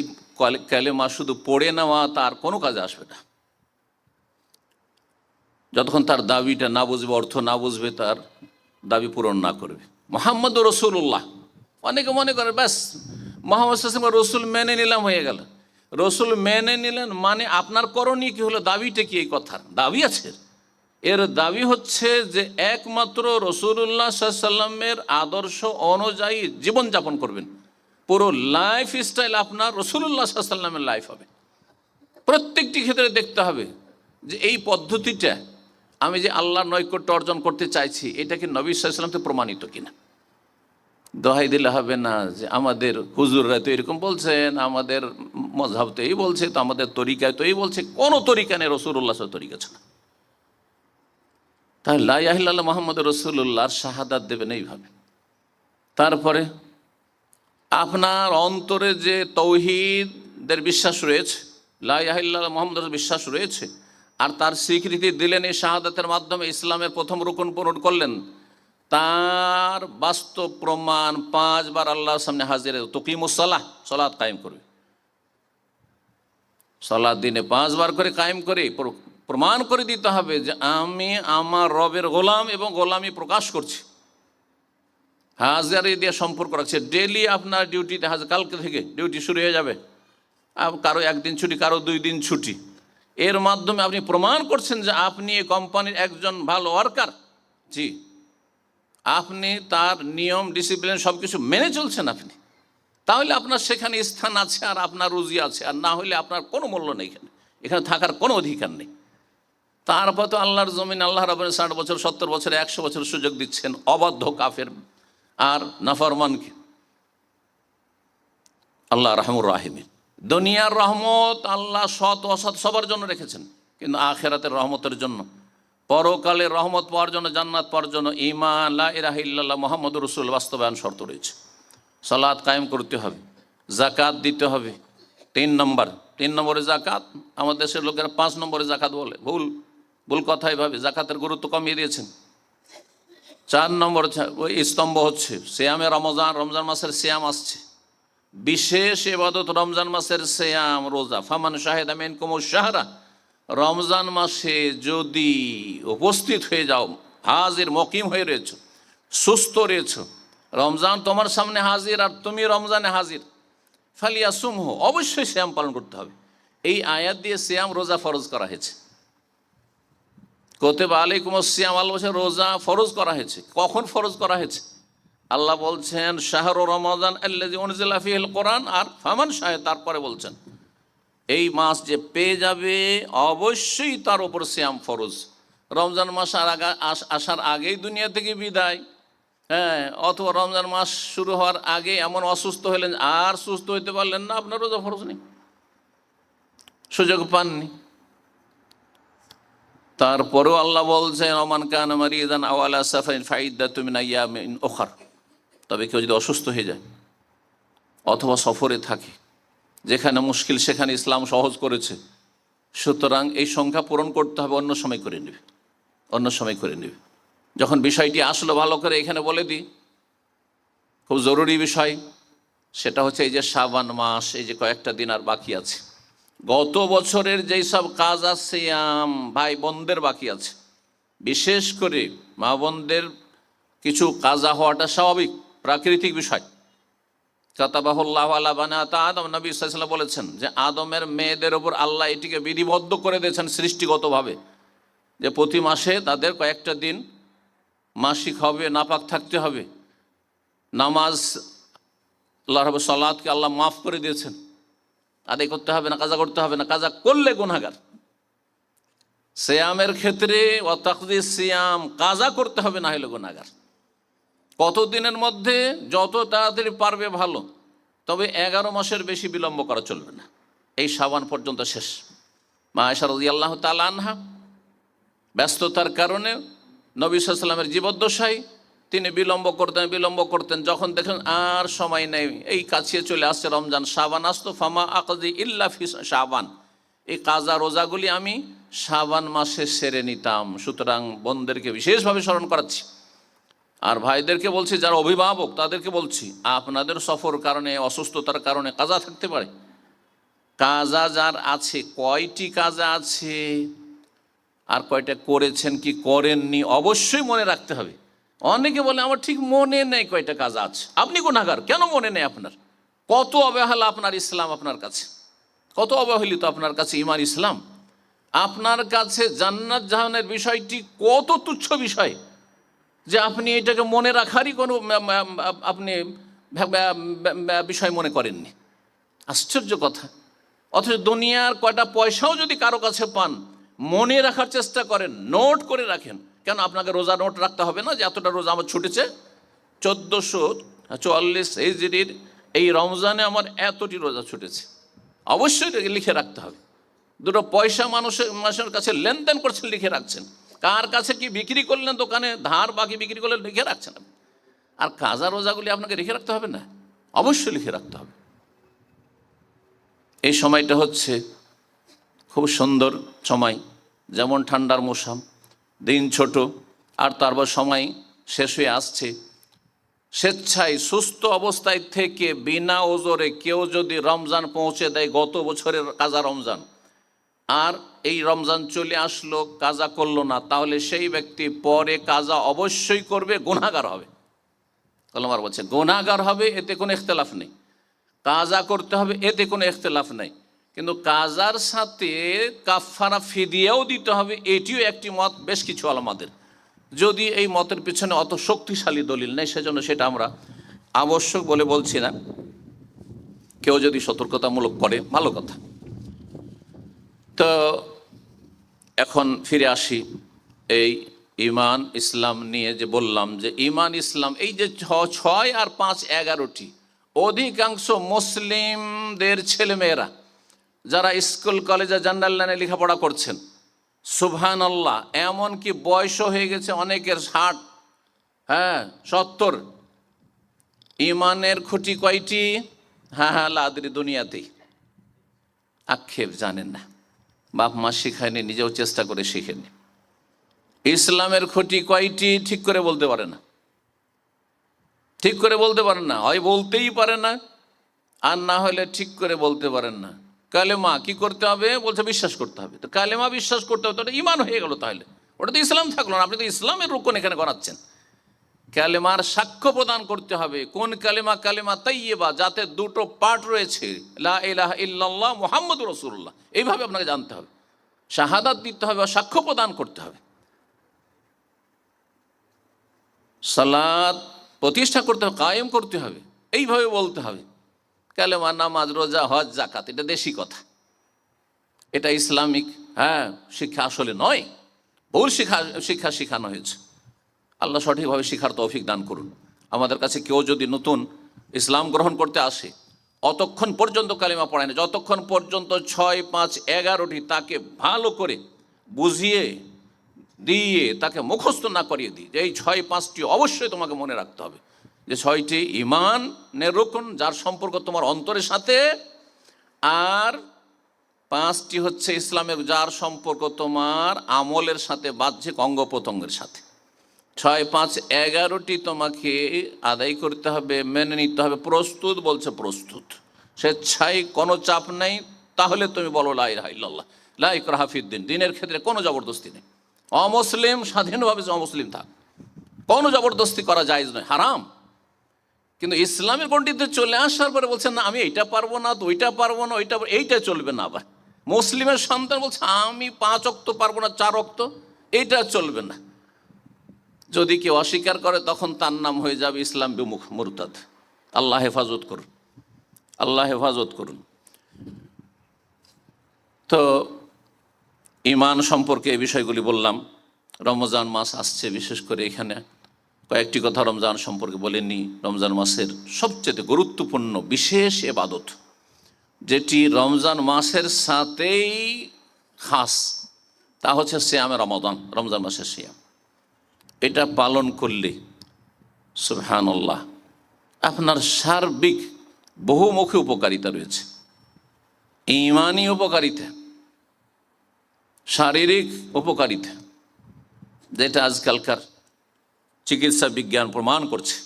কালেমা শুধু পড়ে নেওয়া তার কোনো কাজে আসবে না, যতক্ষণ তার দাবিটা না বুঝবে, অর্থ না বুঝবে, তার দাবি পূরণ না করবে। মুহাম্মদুর রাসূলুল্লাহ, অনেকে মনে করে ব্যাস মুহাম্মদ সাল্লাল্লাহু আলাইহি ওয়াসাল্লাম রসুল মেনে নিলাম, হয়ে গেল। রসুল মেনে নিলেন মানে আপনার করণীয় কি হলো? দাবিটা কি? এই কথার দাবি আছে, এর দাবি হচ্ছে যে একমাত্র রসুল্লাহ সাল্লাল্লাহু আলাইহি ওয়াসাল্লামের আদর্শ অনুযায়ী জীবনযাপন করবেন। পুরো লাইফ স্টাইল আপনার রসুল্লাহ সাল্লাল্লাহু আলাইহি ওয়াসাল্লামের লাইফ হবে। প্রত্যেকটি ক্ষেত্রে দেখতে হবে যে এই পদ্ধতিটা আমি যে আল্লাহর নৈকট্য অর্জন করতে চাইছি, এটা কি নবী সাল্লাল্লাহু আলাইহি ওয়াসাল্লাম থেকে প্রমাণিত কিনা। দোহাই দিলে হবে না যে আমাদের হুজুররা তো এরকম বলছেন, আমাদের মযহাব তো এই বলছে, তো আমাদের তরিকায় তো এই বলছে। কোনো তরিকা নেই, রসুল্লাহ তরিকা ছাড়া। তাহলে লা ইলাহা ইল্লাল্লাহ মুহাম্মাদুর রাসূলুল্লাহর শাহাদাত দেবেন এইভাবে। তারপরে আপনার অন্তরে যে তৌহিদের বিশ্বাস রয়েছে, লা ইলাহা ইল্লাল্লাহ মুহাম্মাদুর বিশ্বাস রয়েছে, আর তার স্বীকৃতি দিলেন এই শাহাদাতের মাধ্যমে, ইসলামের প্রথম রুকন পূরণ করলেন, তার বাস্তব প্রমাণ 5 বার আল্লাহর সামনে হাজির। তুকিমুস সালাহ, সালাত কায়েম করবে, সালাত দিনে 5 বার করে কায়েম করে প্রমাণ করে দিতে হবে যে আমি আমার রবের গোলাম এবং গোলামি প্রকাশ করছি। হাজারি দিয়ে সম্পর্ক রাখছে, ডেলি আপনার ডিউটিতে হাজার, কালকে থেকে ডিউটি শুরু হয়ে যাবে, কারো 1 দিন ছুটি, কারো 2 দিন ছুটি। এর মাধ্যমে আপনি প্রমাণ করছেন যে আপনি এই কোম্পানির একজন ভালো ওয়ার্কার। জি, আপনি তার নিয়ম ডিসিপ্লিন সব কিছু মেনে চলছেন আপনি, তাহলে আপনার সেখানে স্থান আছে আর আপনার রুজি আছে, আর না হলে আপনার কোনো মূল্য নেই, এখানে থাকার কোনো অধিকার নেই। তারপর তো আল্লাহর জমিন আল্লাহ রাব্বুল 60 বছর, 70 বছর, 100 বছর সুযোগ দিচ্ছেন অবাধ্য কাফের আর নাফরমানকে। আল্লাহ রাহমুর রাহিমিন। দুনিয়ার রহমত আল্লাহ সৎ অসৎ সবার জন্য রেখেছেন, কিন্তু আখিরাতের রহমতের জন্য, পরকালের রহমত পাওয়ার জন্য, জান্নাত পাওয়ার জন্য ঈমান লা ইলাহা ইল্লাল্লাহ মুহাম্মাদুর রাসূল বাস্তবায়ন শর্ত রয়েছে। সালাত কায়েম করতে হবে, জাকাত দিতে হবে। 3 নম্বরে জাকাত। আমাদের দেশের লোকেরা 5 নম্বরে জাকাত বলে, ভুল কথা। এভাবে জাকাতের গুরুত্ব কমিয়ে দিয়েছেন। 4 নম্বর ওই স্তম্ভ হচ্ছে সিয়ামে রমজান। রমজান মাসের সিয়াম আসছে, বিশেষ ইবাদত রমজান মাসের সিয়াম, রোজা। ফামান শাহিদা মিনকুমুশ শাহরা, রমজান মাসে যদি উপস্থিত হয়ে যাও, হাজির মকিম হয়ে রয়েছো, সুস্থ রয়েছো, রমজান তোমার সামনে হাজির আর তুমি রমজানে হাজির, ফালিয়াসুমহু, অবশ্যই সিয়াম পালন করতে হবে। এই আয়াত দিয়ে সিয়াম রোজা ফরজ করা হয়েছে। কুতিবা আলাইকুমুস সিয়াম, আল্লাহ বলছে রোজা ফরজ করা হয়েছে। কখন ফরজ করা হয়েছে? আল্লাহ বলছেন শাহরু রমাদান আল্লাযী উনজিলা ফীহিল কোরআন, আর ফামান শাহিদ, তারপরে বলছেন এই মাস যে পেয়ে যাবে অবশ্যই তার উপর সিয়াম ফরজ। রমজান মাস আসার আগেই দুনিয়া থেকে বিদায়, হ্যাঁ, অথবা রমজান মাস শুরু হওয়ার আগে এমন অসুস্থ হলেন আর সুস্থ হইতে পারলেন না, আপনার রোজা ফরজ নেই, সুযোগ পাননি। তারপরেও আল্লাহ বলছেন ওমান কানা মারিদান আও আলা সাফারিন ফাইদ্দাতুম মিন আইয়ামিন উখর, তবে কেউ যদি অসুস্থ হয়ে যায় অথবা সফরে থাকে, যেখানে মুশকিল সেখানে ইসলাম সহজ করেছে, সুতরাং এই সংখ্যা পূরণ করতে হবে, অন্য সময় করে নেবে। যখন বিষয়টি আসলো ভালো করে এখানে বলে দিই, খুব জরুরি বিষয়, সেটা হচ্ছে এই যে শাবান মাস, এই যে কয়েকটা দিন আর বাকি আছে, গত বছরের যেই সব কাজ আছে ভাই বোনদের বাকি আছে, বিশেষ করে মা বোনদের কিছু কাজা হওয়াটা স্বাভাবিক, প্রাকৃতিক বিষয়। কাতাবাহুল্লাহু আলা বানাত আদম, নবী সাল্লাল্লাহু আলাইহি ওয়াসাল্লাম বলেছেন যে আদমের মেয়েদের ওপর আল্লাহ এটিকে বিধিবদ্ধ করে দিয়েছেন সৃষ্টিগতভাবে, যে প্রতি মাসে তাদের কয়েকটা দিন মাসিক হবে, নাপাক থাকতে হবে। নামাজ, আল্লাহ রাব্বুল সালাতকে আল্লাহ মাফ করে দিয়েছেন, আদায় করতে হবে না, কাজা করতে হবে না, কাজা করলে গুনাহগার। সিয়ামের ক্ষেত্রে ওয়া তাকদিস সিয়াম, কাজা করতে হবে, না হলে গুনাহগার। কতদিনের মধ্যে? যত তাড়াতাড়ি পারবে ভালো, তবে 11 মাসের বেশি বিলম্ব করা চলবে না, এই শাবান পর্যন্ত শেষ। মা আয়েশা রাদিয়াল্লাহু তাআলা আনহা ব্যস্ততার কারণে নবী সাল্লাল্লাহু আলাইহি ওয়াসাল্লামের জীবদ্দশায় তিনি বিলম্ব করতেন। যখন দেখেন আর সময় নেই, এই কাছিয়ে চলে আসছে রমজান, শাবান আসতো, ফামা আকদি ইল্লা ফি শাবান, এই কাজা রোজাগুলি আমি শাবান মাসে সেরে নিতাম। সুতরাং বোনদেরকে বিশেষভাবে স্মরণ করাচ্ছি, আর ভাইদেরকে বলছি যারা অভিভাবক তাদেরকে বলছি, আপনাদের সফর কারণে, অসুস্থতার কারণে কাজা থাকতে পারে। কাজা যার আছে, কয়টি কাজা আছে আর কয়টা করেছেন কি করেননি অবশ্যই মনে রাখতে হবে। অনেকে বলে আমার ঠিক মনে নেই কয়টা কাজা আছে। আপনি গুনাহগার, কেন মনে নেই আপনার? কত অবহেলা আপনার ইসলাম আপনার কাছে, কত অবহেলিত আপনার কাছে ঈমান ইসলাম। আপনার কাছে জান্নাত জাহান্নামের বিষয়টি কত তুচ্ছ বিষয় যে আপনি এটাকে মনে রাখারই কোনো আপনি বিষয় মনে করেননি। আশ্চর্য কথা। অথচ দুনিয়ার কয়টা পয়সাও যদি কারো কাছে পান, মনে রাখার চেষ্টা করেন, নোট করে রাখেন। কেন আপনাকে রোজা নোট রাখতে হবে না যে এতটা রোজা আমার ছুটেছে? 1444 হিজরির এই রমজানে আমার এতটি রোজা ছুটেছে, অবশ্যই লিখে রাখতে হবে। দুটো পয়সা মানুষের কাছে লেনদেন করছেন, লিখে রাখছেন। কার কাছে কি বিক্রি করলেন, দোকানে ধার বাকি বিক্রি করলেন, লিখে রাখছেন। আর কাজা রোজাগুলি আপনাকে লিখে রাখতে হবে না? অবশ্যই লিখে রাখতে হবে। এই সময়টা হচ্ছে খুব সুন্দর সময়, যেমন ঠান্ডার মৌসুম, দিন ছোট, আর তারপর সময় শেষ হয়ে আসছে। স্বেচ্ছায় সুস্থ অবস্থায় থেকে বিনা ওজরে কেউ যদি রমজান পৌঁছে দেয়, গত বছরের কাজা রমজান, আর এই রমজান চলে আসলো কাজা করলো না, তাহলে সেই ব্যক্তি পরে কাজা অবশ্যই করবে, গুনাহগার হবে। কলমার বলছে গুনাহগার হবে, এতে কোনো ইখতিলাফ নেই। কাজা করতে হবে, এতে কোনো ইখতিলাফ নেই। কিন্তু কাজার সাথে কাফারা ফিদিয়াও দিতে হবে, এটিও একটি মত বেশ কিছু আলেমদের। যদি এই মতের পিছনে অত শক্তিশালী দলিল নেই, সেজন্য সেটা আমরা আবশ্যক বলে বলছি না। কেউ যদি সতর্কতামূলক করে ভালো কথা। তো এখন ফিরে আসি এই ঈমান ইসলাম নিয়ে, যে বললাম যে ঈমান ইসলাম এই যে 6 আর 5 11টি অধিকাংশ মুসলিমদের ছেলেমেয়েরা যারা স্কুল কলেজে জেনারেল লাইনে লেখাপড়া করছেন, সুবহানাল্লাহ, এমনকি বয়সও হয়ে গেছে অনেকের 60, 70, ইমানের খুঁটি কয়টি? হ্যাঁ, লাদরি, দুনিয়াতেই আক্ষেপ, জানেন না, বাপ মা শিখায়নি, নিজেও চেষ্টা করে শিখেনি। ইসলামের খুঁটি কয়টি ঠিক করে বলতে পারে না, ঠিক করে বলতে পারেন না, হয় বলতেই পারে না, আর না হলে ঠিক করে বলতে পারেন না। কালেমা কি করতে হবে? বলছে বিশ্বাস করতে হবে। তো কালেমা বিশ্বাস করতে হবে, তো ওটা ইমান হয়ে গেল, তাহলে ওটা তো ইসলাম থাকলো না। আপনি তো ইসলামের রুকন এখানে করাচ্ছেন। কালেমার সাক্ষ্য প্রদান করতে হবে। কোন কালেমা? কালেমা তাইয়্যিবা, যাতে দুটো পার্ট রয়েছে, লা ইলাহা ইল্লাল্লাহ মুহাম্মাদুর রাসূলুল্লাহ। এইভাবে আপনাকে জানতে হবে, শাহাদাত দিতে হবে, সাক্ষ্য প্রদান করতে হবে, সালাত প্রতিষ্ঠা করতে হবে, কায়েম করতে হবে, এইভাবে বলতে হবে। কালেমা, নামাজ, রোজা, হজ, যাকাত, এটা দেশি কথা, এটা ইসলামিক শিক্ষা আসলে নয়, ভুল শিক্ষা শেখানো হয়েছে। আল্লাহ সঠিকভাবে শিখার তৌফিক দান করুন। আমাদের কাছে কেউ যদি নতুন ইসলাম গ্রহণ করতে আসে, অতক্ষণ পর্যন্ত কালেমা পড়ায় না, যতক্ষণ পর্যন্ত 6, 5, 11টি তাকে ভালো করে বুঝিয়ে দিয়ে তাকে মুখস্থ না করিয়ে দিই যে এই 6, 5টি অবশ্যই তোমাকে মনে রাখতে হবে, যে 6টি ইমানের রুকন, যার সম্পর্ক তোমার অন্তরের সাথে, আর 5টি হচ্ছে ইসলামের, যার সম্পর্ক তোমার আমলের সাথে, বাহ্যিক অঙ্গ প্রত্যঙ্গের সাথে। 6, 5, 11টি তোমাকে আদায় করতে হবে, মেনে নিতে হবে। প্রস্তুত? বলছে প্রস্তুত, স্বেচ্ছায়, কোনো চাপ নেই। তাহলে তুমি বলো লা ইলাহা ইল্লাল্লাহ, লা ইকরাহা ফিদ্দিন, দিনের ক্ষেত্রে কোনো জবরদস্তি নেই। অমুসলিম স্বাধীনভাবে অমুসলিম থাক, কোনো জবরদস্তি করা জায়েজ নয়, হারাম। কিন্তু ইসলামের গণ্ডিতে চলে আসার পরে বলছেন না আমি এইটা পারবো না, তো ওইটা পারবো না, এইটা চলবে না। আবার মুসলিমের সন্তান বলছে আমি 5 ওয়াক্ত পারবো না, 4 ওয়াক্ত, এইটা চলবে না। যদি কেউ অস্বীকার করে তখন তার নাম হয়ে যাবে ইসলাম বিমুখ, মুরতাদ। আল্লাহ হেফাজত করুন, আল্লাহ হেফাজত করুন। তো ইমান সম্পর্কে এই বিষয়গুলি বললাম। রমজান মাস আসছে, বিশেষ করে এখানে কয়েকটি কথা রমজান সম্পর্কে বলেনি। রমজান মাসের সবচেয়ে গুরুত্বপূর্ণ বিশেষ ইবাদত, যেটি রমজান মাসের সাথেই খাস, তা হচ্ছে সিয়ামে রমাদান, রমজান মাসের সিয়াম। এটা পালন করলে সুবহানাল্লাহ আপনার সার্বিক বহুমুখী উপকারিতা রয়েছে। ঈমানী উপকারিতা, শারীরিক উপকারিতা, যেটা আজকালকার চিকিৎসা বিজ্ঞান প্রমাণ করছে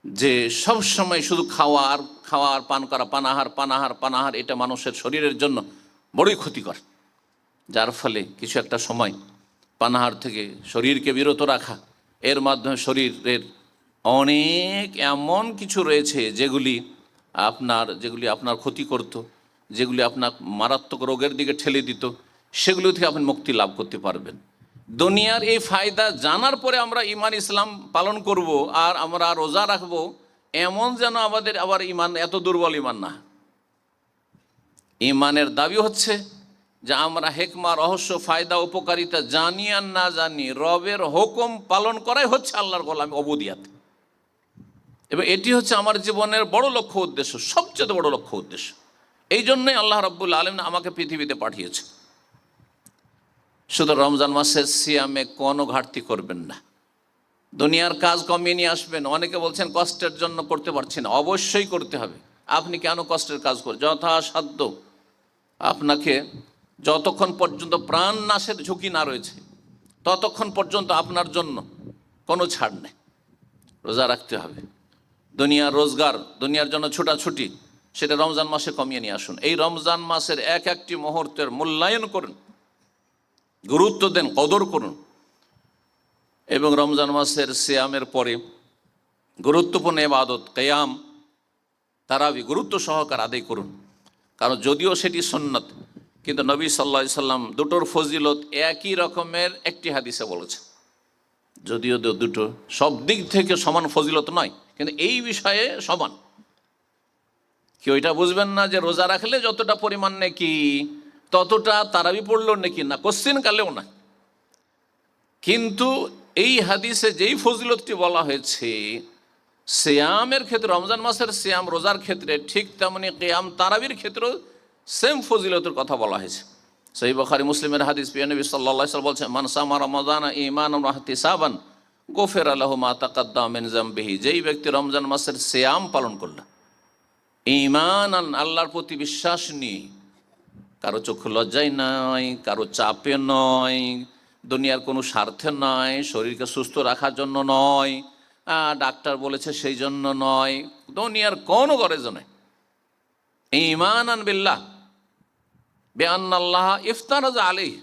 যে সব সময় শুধু খাওয়ার পান করা, পানাহার, এটা মানুষের শরীরের জন্য বড়ই ক্ষতিকর। যার ফলে কিছু একটা সময় পানাহার থেকে শরীরকে বিরত রাখা, এর মাধ্যমে শরীরের অনেক এমন কিছু রয়েছে যেগুলি আপনার ক্ষতি করত, যেগুলি আপনার মারাত্মক রোগের দিকে ঠেলে দিত, সেগুলো থেকে আপনি মুক্তি লাভ করতে পারবেন। দুনিয়ার এই ফায়দা জানার পরে আমরা ঈমান ইসলাম পালন করব আর আমরা রোজা রাখব, এমন যেন আমাদের আবার ঈমান এত দুর্বল ঈমান না। ঈমানের দাবি হচ্ছে যে আমরা হেকমা, রহস্য, ফায়দা, উপকারিতা জানি আর না জানি, রবের হুকুম পালন করাই হচ্ছে আল্লাহর গোলামি, অবুদিয়াত। এবং এটি হচ্ছে আমার জীবনের বড় লক্ষ্য উদ্দেশ্য, সবচেয়ে বড় লক্ষ্য উদ্দেশ্য। এই জন্যই আল্লাহ রাব্বুল আলামিন আমাকে পৃথিবীতে পাঠিয়েছে। শুধু রমজান মাসের সিয়ামে কোনো ঘাটতি করবেন না, দুনিয়ার কাজ কমিয়ে নিয়ে আসবেন। অনেকে বলছেন কষ্টের জন্য করতে পারছি না, অবশ্যই করতে হবে। আপনি কেন কষ্টের কাজ করেন? যথাসাধ্য আপনাকে, যতক্ষণ পর্যন্ত প্রাণ নাশের ঝুঁকি না রয়েছে ততক্ষণ পর্যন্ত আপনার জন্য কোনো ছাড় নেই, রোজা রাখতে হবে। দুনিয়ার রোজগার, দুনিয়ার জন্য ছোটাছুটি, সেটা রমজান মাসে কমিয়ে নিয়ে আসুন। এই রমজান মাসের এক একটি মুহূর্তের মূল্যায়ন করুন, গুরুত্ব দেন, কদর করুন। এবং রমজান মাসের সিয়ামের পরে গুরুত্বপূর্ণ ইবাদত কিয়াম, তারাবি গুরুত্ব সহকারে আদায় করুন। কারণ যদিও সেটি সুন্নাত, কিন্তু নবী সাল্লাল্লাহু আলাইহি সাল্লাম দুটোর ফজিলত একই রকমের একটি হাদিসে বলেছে। যদিও দুটো সব দিক থেকে সমান ফজিলত নয়, কিন্তু এই বিষয়ে সমান। কেউ এটা বুঝবেন না যে রোজা রাখলে যতটা পরিমাণ নাকি ততটা তারাবি পড়লো নাকি, না, কোশ্চিন কালেও না। কিন্তু এই হাদিসে যেই ফজিলতটি বলা হয়েছে সিয়ামের ক্ষেত্রে, রমজান মাসের সিয়াম রোজার ক্ষেত্রে ঠিক তেমনি কিয়াম তারাবির ক্ষেত্রেও সেম ফজিলতের কথা বলা হয়েছে। সহিহ বুখারী মুসলিমের হাদিস, প্রিয় নবী সাল্লাল্লাহু আলাইহি ওয়াসাল্লাম বলছেন, মান সামা রমাদানা ঈমানান ওয়া ইহতিসাবান গুফিরা লাহু মা তাকাদ্দামা মিন যামবিহি। যেই ব্যক্তি রমজান মাসের সিয়াম পালন করল ঈমানান, আল্লাহর প্রতি বিশ্বাস নিয়ে, কারো চক্ষু লজ্জায় নয়, কারো চাপে নয়, দুনিয়ার কোনো স্বার্থে নয়, শরীরকে সুস্থ রাখার জন্য নয়, ডাক্তার বলেছে সেই জন্য নয়, দুনিয়ার কোনো গরজে নয়। ঈমানান বিল্লাহ বিআন্নাল্লাহ ইফতারাজ আলাইহি,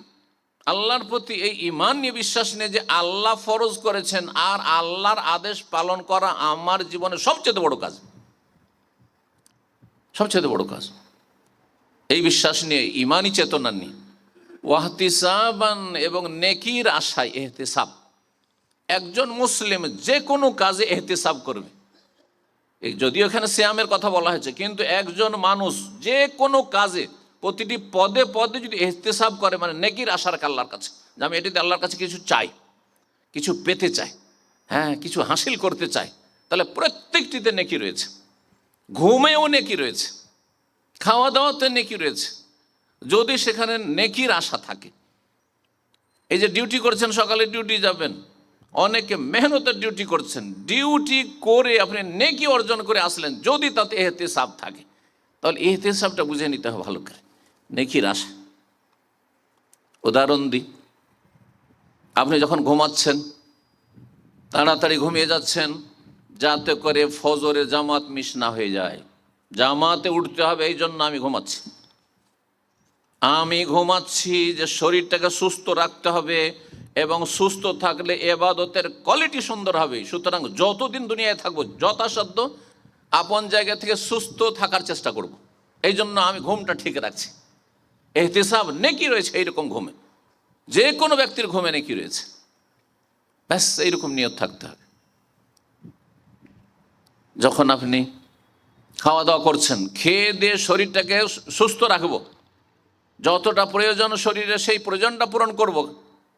আল্লাহর প্রতি এই ঈমান নিয়ে বিশ্বাস নিয়ে যে আল্লাহ ফরজ করেছেন আর আল্লাহর আদেশ পালন করা আমার জীবনের সবচেয়ে বড় কাজ, সবচেয়ে বড় কাজ। এই বিশ্বাস নিয়ে, ঈমানি চেতনা নিয়ে, ওয়াহতিসাবান এবং নেকির আশায় ইহতিসাব। একজন মুসলিম যে কোনো কাজে ইহতিসাব করবে। যদিও এখানে সিয়ামের কথা বলা হয়েছে, কিন্তু একজন মানুষ যে কোনো কাজে প্রতিটি পদে পদে যদি ইহতিসাব করে, মানে নেকির আশা রাখে আল্লাহর কাছে, যে আমি এটিতে আল্লাহর কাছে কিছু চাই, কিছু পেতে চাই, হ্যাঁ কিছু হাসিল করতে চাই, তাহলে প্রত্যেকটিতে নেকি রয়েছে। ঘুমেও নেকি রয়েছে, খাওয়া দাওয়াতে নেকি রয়েছে, যদি সেখানে নেকির আশা থাকে। এই যে ডিউটি করছেন, সকালে ডিউটি যাবেন, অনেকে মেহনতের ডিউটি করছেন, ডিউটি করে আপনি নেকি অর্জন করে আসলেন, যদি তাতে ইহতিসাব থাকে, তাহলে ইহতিসাবটা বুঝে নিতে হবে ভালো করে, নেকির আশা। উদাহরণ দিই, আপনি যখন ঘুমাচ্ছেন, তাড়াতাড়ি ঘুমিয়ে যাচ্ছেন যাতে করে ফজরে জামাত মিস না হয়ে যায়। জামাতে উঠতে হবে, এই জন্য আমি ঘুমাচ্ছি যে শরীরটাকে সুস্থ রাখতে হবে, এবং সুস্থ থাকলে ইবাদতের কোয়ালিটি সুন্দর হবে। সুতরাং যতদিন দুনিয়ায় থাকবো যথাসাধ্য আপন জায়গা থেকে সুস্থ থাকার চেষ্টা করব। এই জন্য আমি ঘুমটা ঠিক রাখছি। ইহতিসাব নেকি রয়েছে এইরকম ঘুমে, যে কোনো ব্যক্তির ঘুমে নেকি রয়েছে, ব্যাস এইরকম নিয়ত থাকতে হবে। যখন আপনি খাওয়া দাওয়া করছেন, খেয়ে দিয়ে শরীরটাকে সুস্থ রাখবো, যতটা প্রয়োজন শরীরে সেই প্রয়োজনটা পূরণ করব,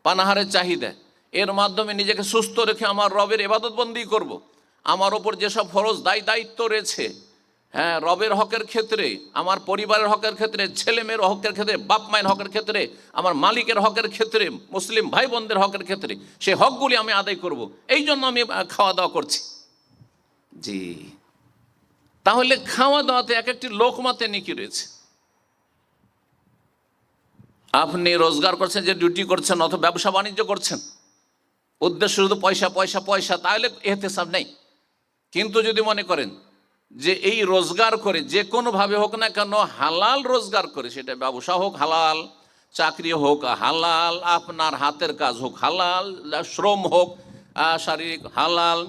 পানাহারের চাহিদা, এর মাধ্যমে নিজেকে সুস্থ রেখে আমার রবের ইবাদতবন্দি করব। আমার ওপর যেসব ফরজ দায়িত্ব রয়েছে, হ্যাঁ রবের হকের ক্ষেত্রে, আমার পরিবারের হকের ক্ষেত্রে, ছেলে মেয়ের হকের ক্ষেত্রে, বাপ মায়ের হকের ক্ষেত্রে, আমার মালিকের হকের ক্ষেত্রে, মুসলিম ভাই বোনদের হকের ক্ষেত্রে, সেই হকগুলি আমি আদায় করব। এই জন্য আমি খাওয়া দাওয়া করছি। জি, তাহলে খাওয়া দাওয়াতে এক একটি লোকমাতে নেকি রয়েছে। আপনি রোজগার করছেন, যে ডিউটি করছেন অথবা ব্যবসা বাণিজ্য করছেন, উদ্দেশ্য শুধু পয়সা পয়সা পয়সা, তাহলে ইহতিসাব নেই। কিন্তু যদি মনে করেন যে এই রোজগার করে, যে কোনোভাবে হোক না কেন হালাল রোজগার করে, সেটা ব্যবসা হোক হালাল, চাকরি হোক হালাল, আপনার হাতের কাজ হোক হালাল, শ্রম হোক শারীরিক হালাল,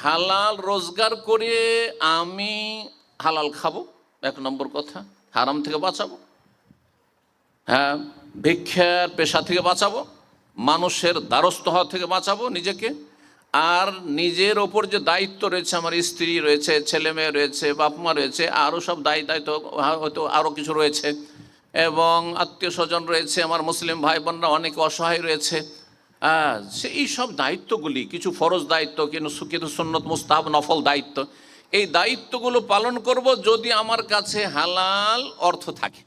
হালাল রোজগার করে আমি হালাল খাবো, এক নম্বর কথা, হারাম থেকে বাঁচাবো, হ্যাঁ ভিক্ষার পেশা থেকে বাঁচাবো, মানুষের দ্বারস্থ হওয়া থেকে বাঁচাবো নিজেকে, আর নিজের ওপর যে দায়িত্ব রয়েছে, আমার স্ত্রী রয়েছে, ছেলে মেয়ে রয়েছে, বাপ মা রয়েছে, আরও সব দায়িত্ব হয়তো আরও কিছু রয়েছে, এবং আত্মীয় স্বজন রয়েছে, আমার মুসলিম ভাই বোনরা অনেকে অসহায় রয়েছে। সেই সব দায়িত্বগুলি, কিছু ফরজ দায়িত্ব, কিন্তু সুন্নত মুস্তাহাব নফল দায়িত্ব, এই দায়িত্বগুলো পালন করব যদি আমার কাছে হালাল অর্থ থাকে।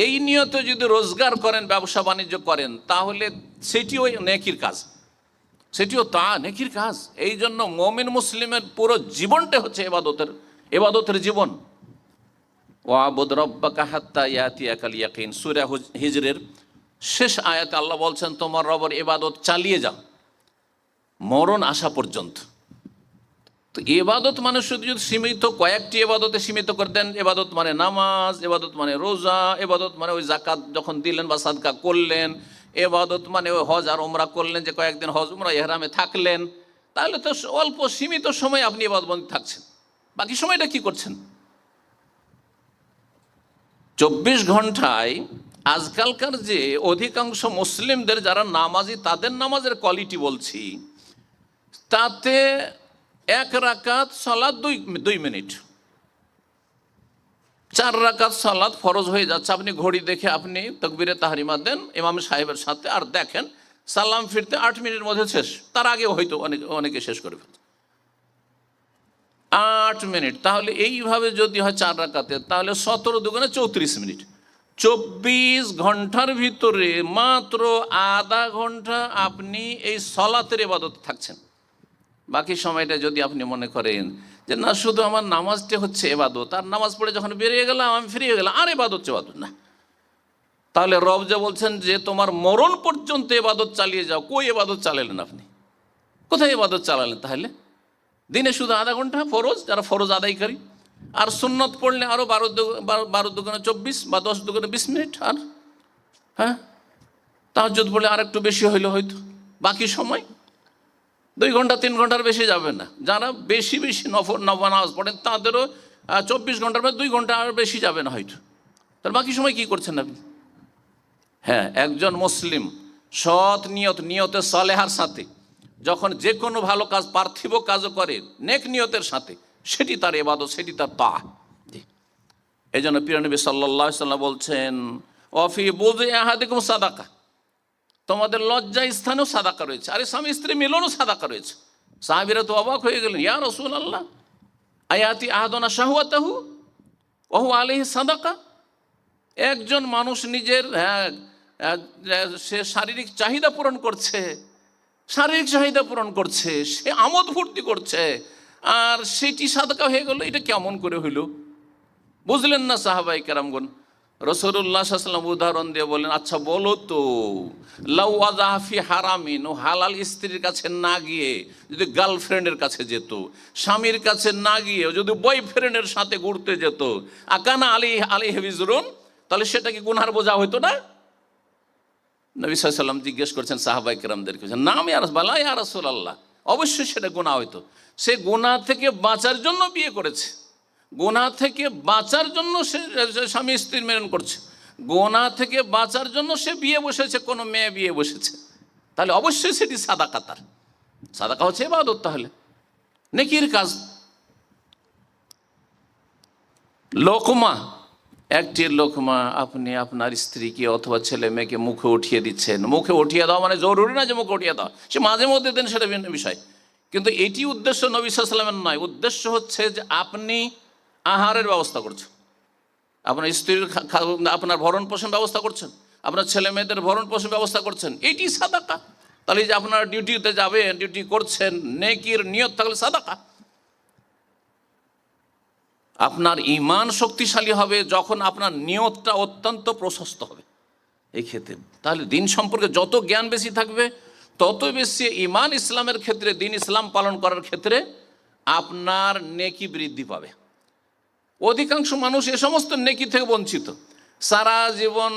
এই নিয়তে যদি রোজগার করেন, ব্যবসা বাণিজ্য করেন, তাহলে সেটিও নেকির কাজ, সেটিও নেকির কাজ। এই জন্য মুমিন মুসলিমের পুরো জীবনটা হচ্ছে ইবাদতের জীবন। ওয়াবুদ রব্বাকা হাত্তা ইয়াতিয়াকাল ইয়াকিন, সূরা হিজরের শেষ আয়াতে আল্লাহ বলছেন, তোমার রবের ইবাদত চালিয়ে যাও মরণ আসা পর্যন্ত। তো ইবাদত মানে শুধু যদি সীমিত কয়েকটি ইবাদতে সীমিত করে দেন, ইবাদত মানে নামাজ, ইবাদত মানে রোজা, ইবাদত মানে ওই জাকাত যখন দিলেন বা সাদকা করলেন, ইবাদত মানে ওই হজ আর উমরা করলেন, যে কয়েকদিন হজ উমরা ইহরামে থাকলেন, তাহলে তো অল্প সীমিত সময় আপনি ইবাদতবন্দি থাকছেন। বাকি সময়টা কি করছেন? 24 ঘন্টায় আজকালকার যে অধিকাংশ মুসলিমদের যারা নামাজি, তাদের নামাজের কোয়ালিটি বলছি, তাতে 1 রাকাত সালাত 2 মিনিট, 4 রাকাত সালাত ফরজ হয়ে যাচ্ছে। আপনি ঘড়ি দেখে আপনি তাকবীরে তাহরিমা দেন ইমাম সাহেবের সাথে, আর দেখেন সালাম ফিরতে 8 মিনিটের মধ্যে শেষ, তার আগে হয়তো অনেকে শেষ করে ফেলছে। 8 মিনিট, তাহলে এইভাবে যদি হয় 4 রাকাতে, তাহলে 17 দুগুণে 34 মিনিট। 24 ঘন্টার ভিতরে মাত্র আধা ঘন্টা আপনি এই সলাতের ইবাদত থাকছেন। বাকি সময়টা যদি আপনি মনে করেন যে না, শুধু আমার নামাজটা হচ্ছে এবাদত, আর নামাজ পড়ে যখন বেরিয়ে গেলাম আমি ফিরিয়ে গেলাম, আর এবাদত না, তাহলে রব যে বলছেন যে তোমার মরণ পর্যন্ত এবাদত চালিয়ে যাও, কই এবাদত চালালেন আপনি? কোথায় এবাদত চালালেন? তাহলে দিনে শুধু আধা ঘন্টা ফরজ, যারা ফরজ আদায়কারী, আর সুন্নত পড়লে আরও 12 দুগুণে 24 বা 10 দুগুণে 20 মিনিট, আর হ্যাঁ তাহাজ্জুদ পড়লে আর একটু বেশি হইলে হয়তো। বাকি সময় 2 ঘন্টা 3 ঘন্টার বেশি যাবে না। যারা বেশি নফল নামাজ পড়েন তাদেরও 24 ঘন্টার মধ্যে 2 ঘন্টা আর বেশি যাবে না হয়তো। তার বাকি সময় কি করছেন আপনি? হ্যাঁ, একজন মুসলিম সৎ নিয়তে সালেহার সাথে যখন যে কোনো ভালো কাজ, পার্থিব কাজও করে নেক নিয়তের সাথে, সেটি তার ইবাদত, সেটি তার তাআত। এই জন্য প্রিয় নবী সাল্লাল্লাহু আলাইহি ওয়াসাল্লাম বলছেন, ওয়াফি বুযি আহাদিকুম সাদাকা, তোমাদের লজ্জা স্থানেও সাদাকা রয়েছে। আরে স্বামী স্ত্রী মিলনও সাদাকা রয়েছে। সাহাবীরা তো অবাক হয়ে গেলেন, ইয়া রাসূলুল্লাহ, আয়াতি আহাদুনা শাহওয়াতাহু ওয়া হুয়া আলাইহি সাদাকা। একজন মানুষ নিজের সে শারীরিক চাহিদা পূরণ করছে, সে আমোদ ফুর্তি করছে, আর সেটি সাদাকা হয়ে গেল, এটা কেমন করে হইল? বুঝলেন না সাহাবায়ে কেরামগণ? রাসূলুল্লাহ সাল্লাল্লাহু আলাইহি ওয়াসাল্লাম উদাহরণ দিয়ে বলেন, আচ্ছা বলো তো, লাউ ওয়াযাহা ফি হারামিন, ও হালাল স্ত্রীর কাছে না গিয়ে যদি গার্লফ্রেন্ডের কাছে যেত, স্বামীর কাছে না গিয়ে যদি বয়ফ্রেন্ডের সাথে ঘুরতে যেত, আকানা আলাইহি বিজরুন, তাহলে সেটা কি গুনার বোঝা হইতো না? নবী সাল্লাল্লাহু আলাইহি ওয়াসাল্লাম জিজ্ঞেস করছেন সাহাবায়ে কেরামদেরকে, নাম ইয়া রাসূলুল্লাহ, অবশ্যই সেটা গুনাহ হইতো। সে গুনাহ থেকে বাঁচার জন্য বিয়ে করেছে, গুনাহ থেকে বাঁচার জন্য সে স্বামী স্ত্রীর মিলন করছে, গুনাহ থেকে বাঁচার জন্য সে বিয়ে বসেছে, কোনো মেয়ে বিয়ে বসেছে, তাহলে অবশ্যই সেটি সাদাকা। তার সাদাকা হচ্ছে ইবাদত, তাহলে নেকির কাজ। লোকমা, একটি লোকমা আপনি আপনার স্ত্রীকে অথবা ছেলে মেয়েকে মুখে উঠিয়ে দিচ্ছেন। মুখে উঠিয়ে দেওয়া মানে জরুরি না যে মুখে উঠিয়ে দেওয়া, সে মাঝে মধ্যে দেন, সেটা ভিন্ন বিষয়, কিন্তু এটি উদ্দেশ্য নবী সাল্লাল্লাহু আলাইহি ওয়াসাল্লামের নয়। উদ্দেশ্য হচ্ছে যে আপনি আহারের ব্যবস্থা করছেন, আপনার স্ত্রীর আপনার ভরণ পোষণ ব্যবস্থা করছেন, আপনার ছেলে মেয়েদের ভরণ পোষণ ব্যবস্থা করছেন, এটি সাদাকা। তাহলে যে আপনারা ডিউটিতে যাবেন, ডিউটি করছেন, নেকির নিয়ত থাকলে সাদাকা। আপনার ঈমান শক্তিশালী হবে যখন আপনার নিয়তটা অত্যন্ত প্রশস্ত হবে এই ক্ষেত্রে। তাহলে দিন সম্পর্কে যত জ্ঞান বেশি থাকবে, তত বেশি ঈমান ইসলামের ক্ষেত্রে, দিন ইসলাম পালন করার ক্ষেত্রে আপনার নেকি বৃদ্ধি পাবে। অধিকাংশ মানুষ এ সমস্ত নেকি থেকে বঞ্চিত। সারা জীবন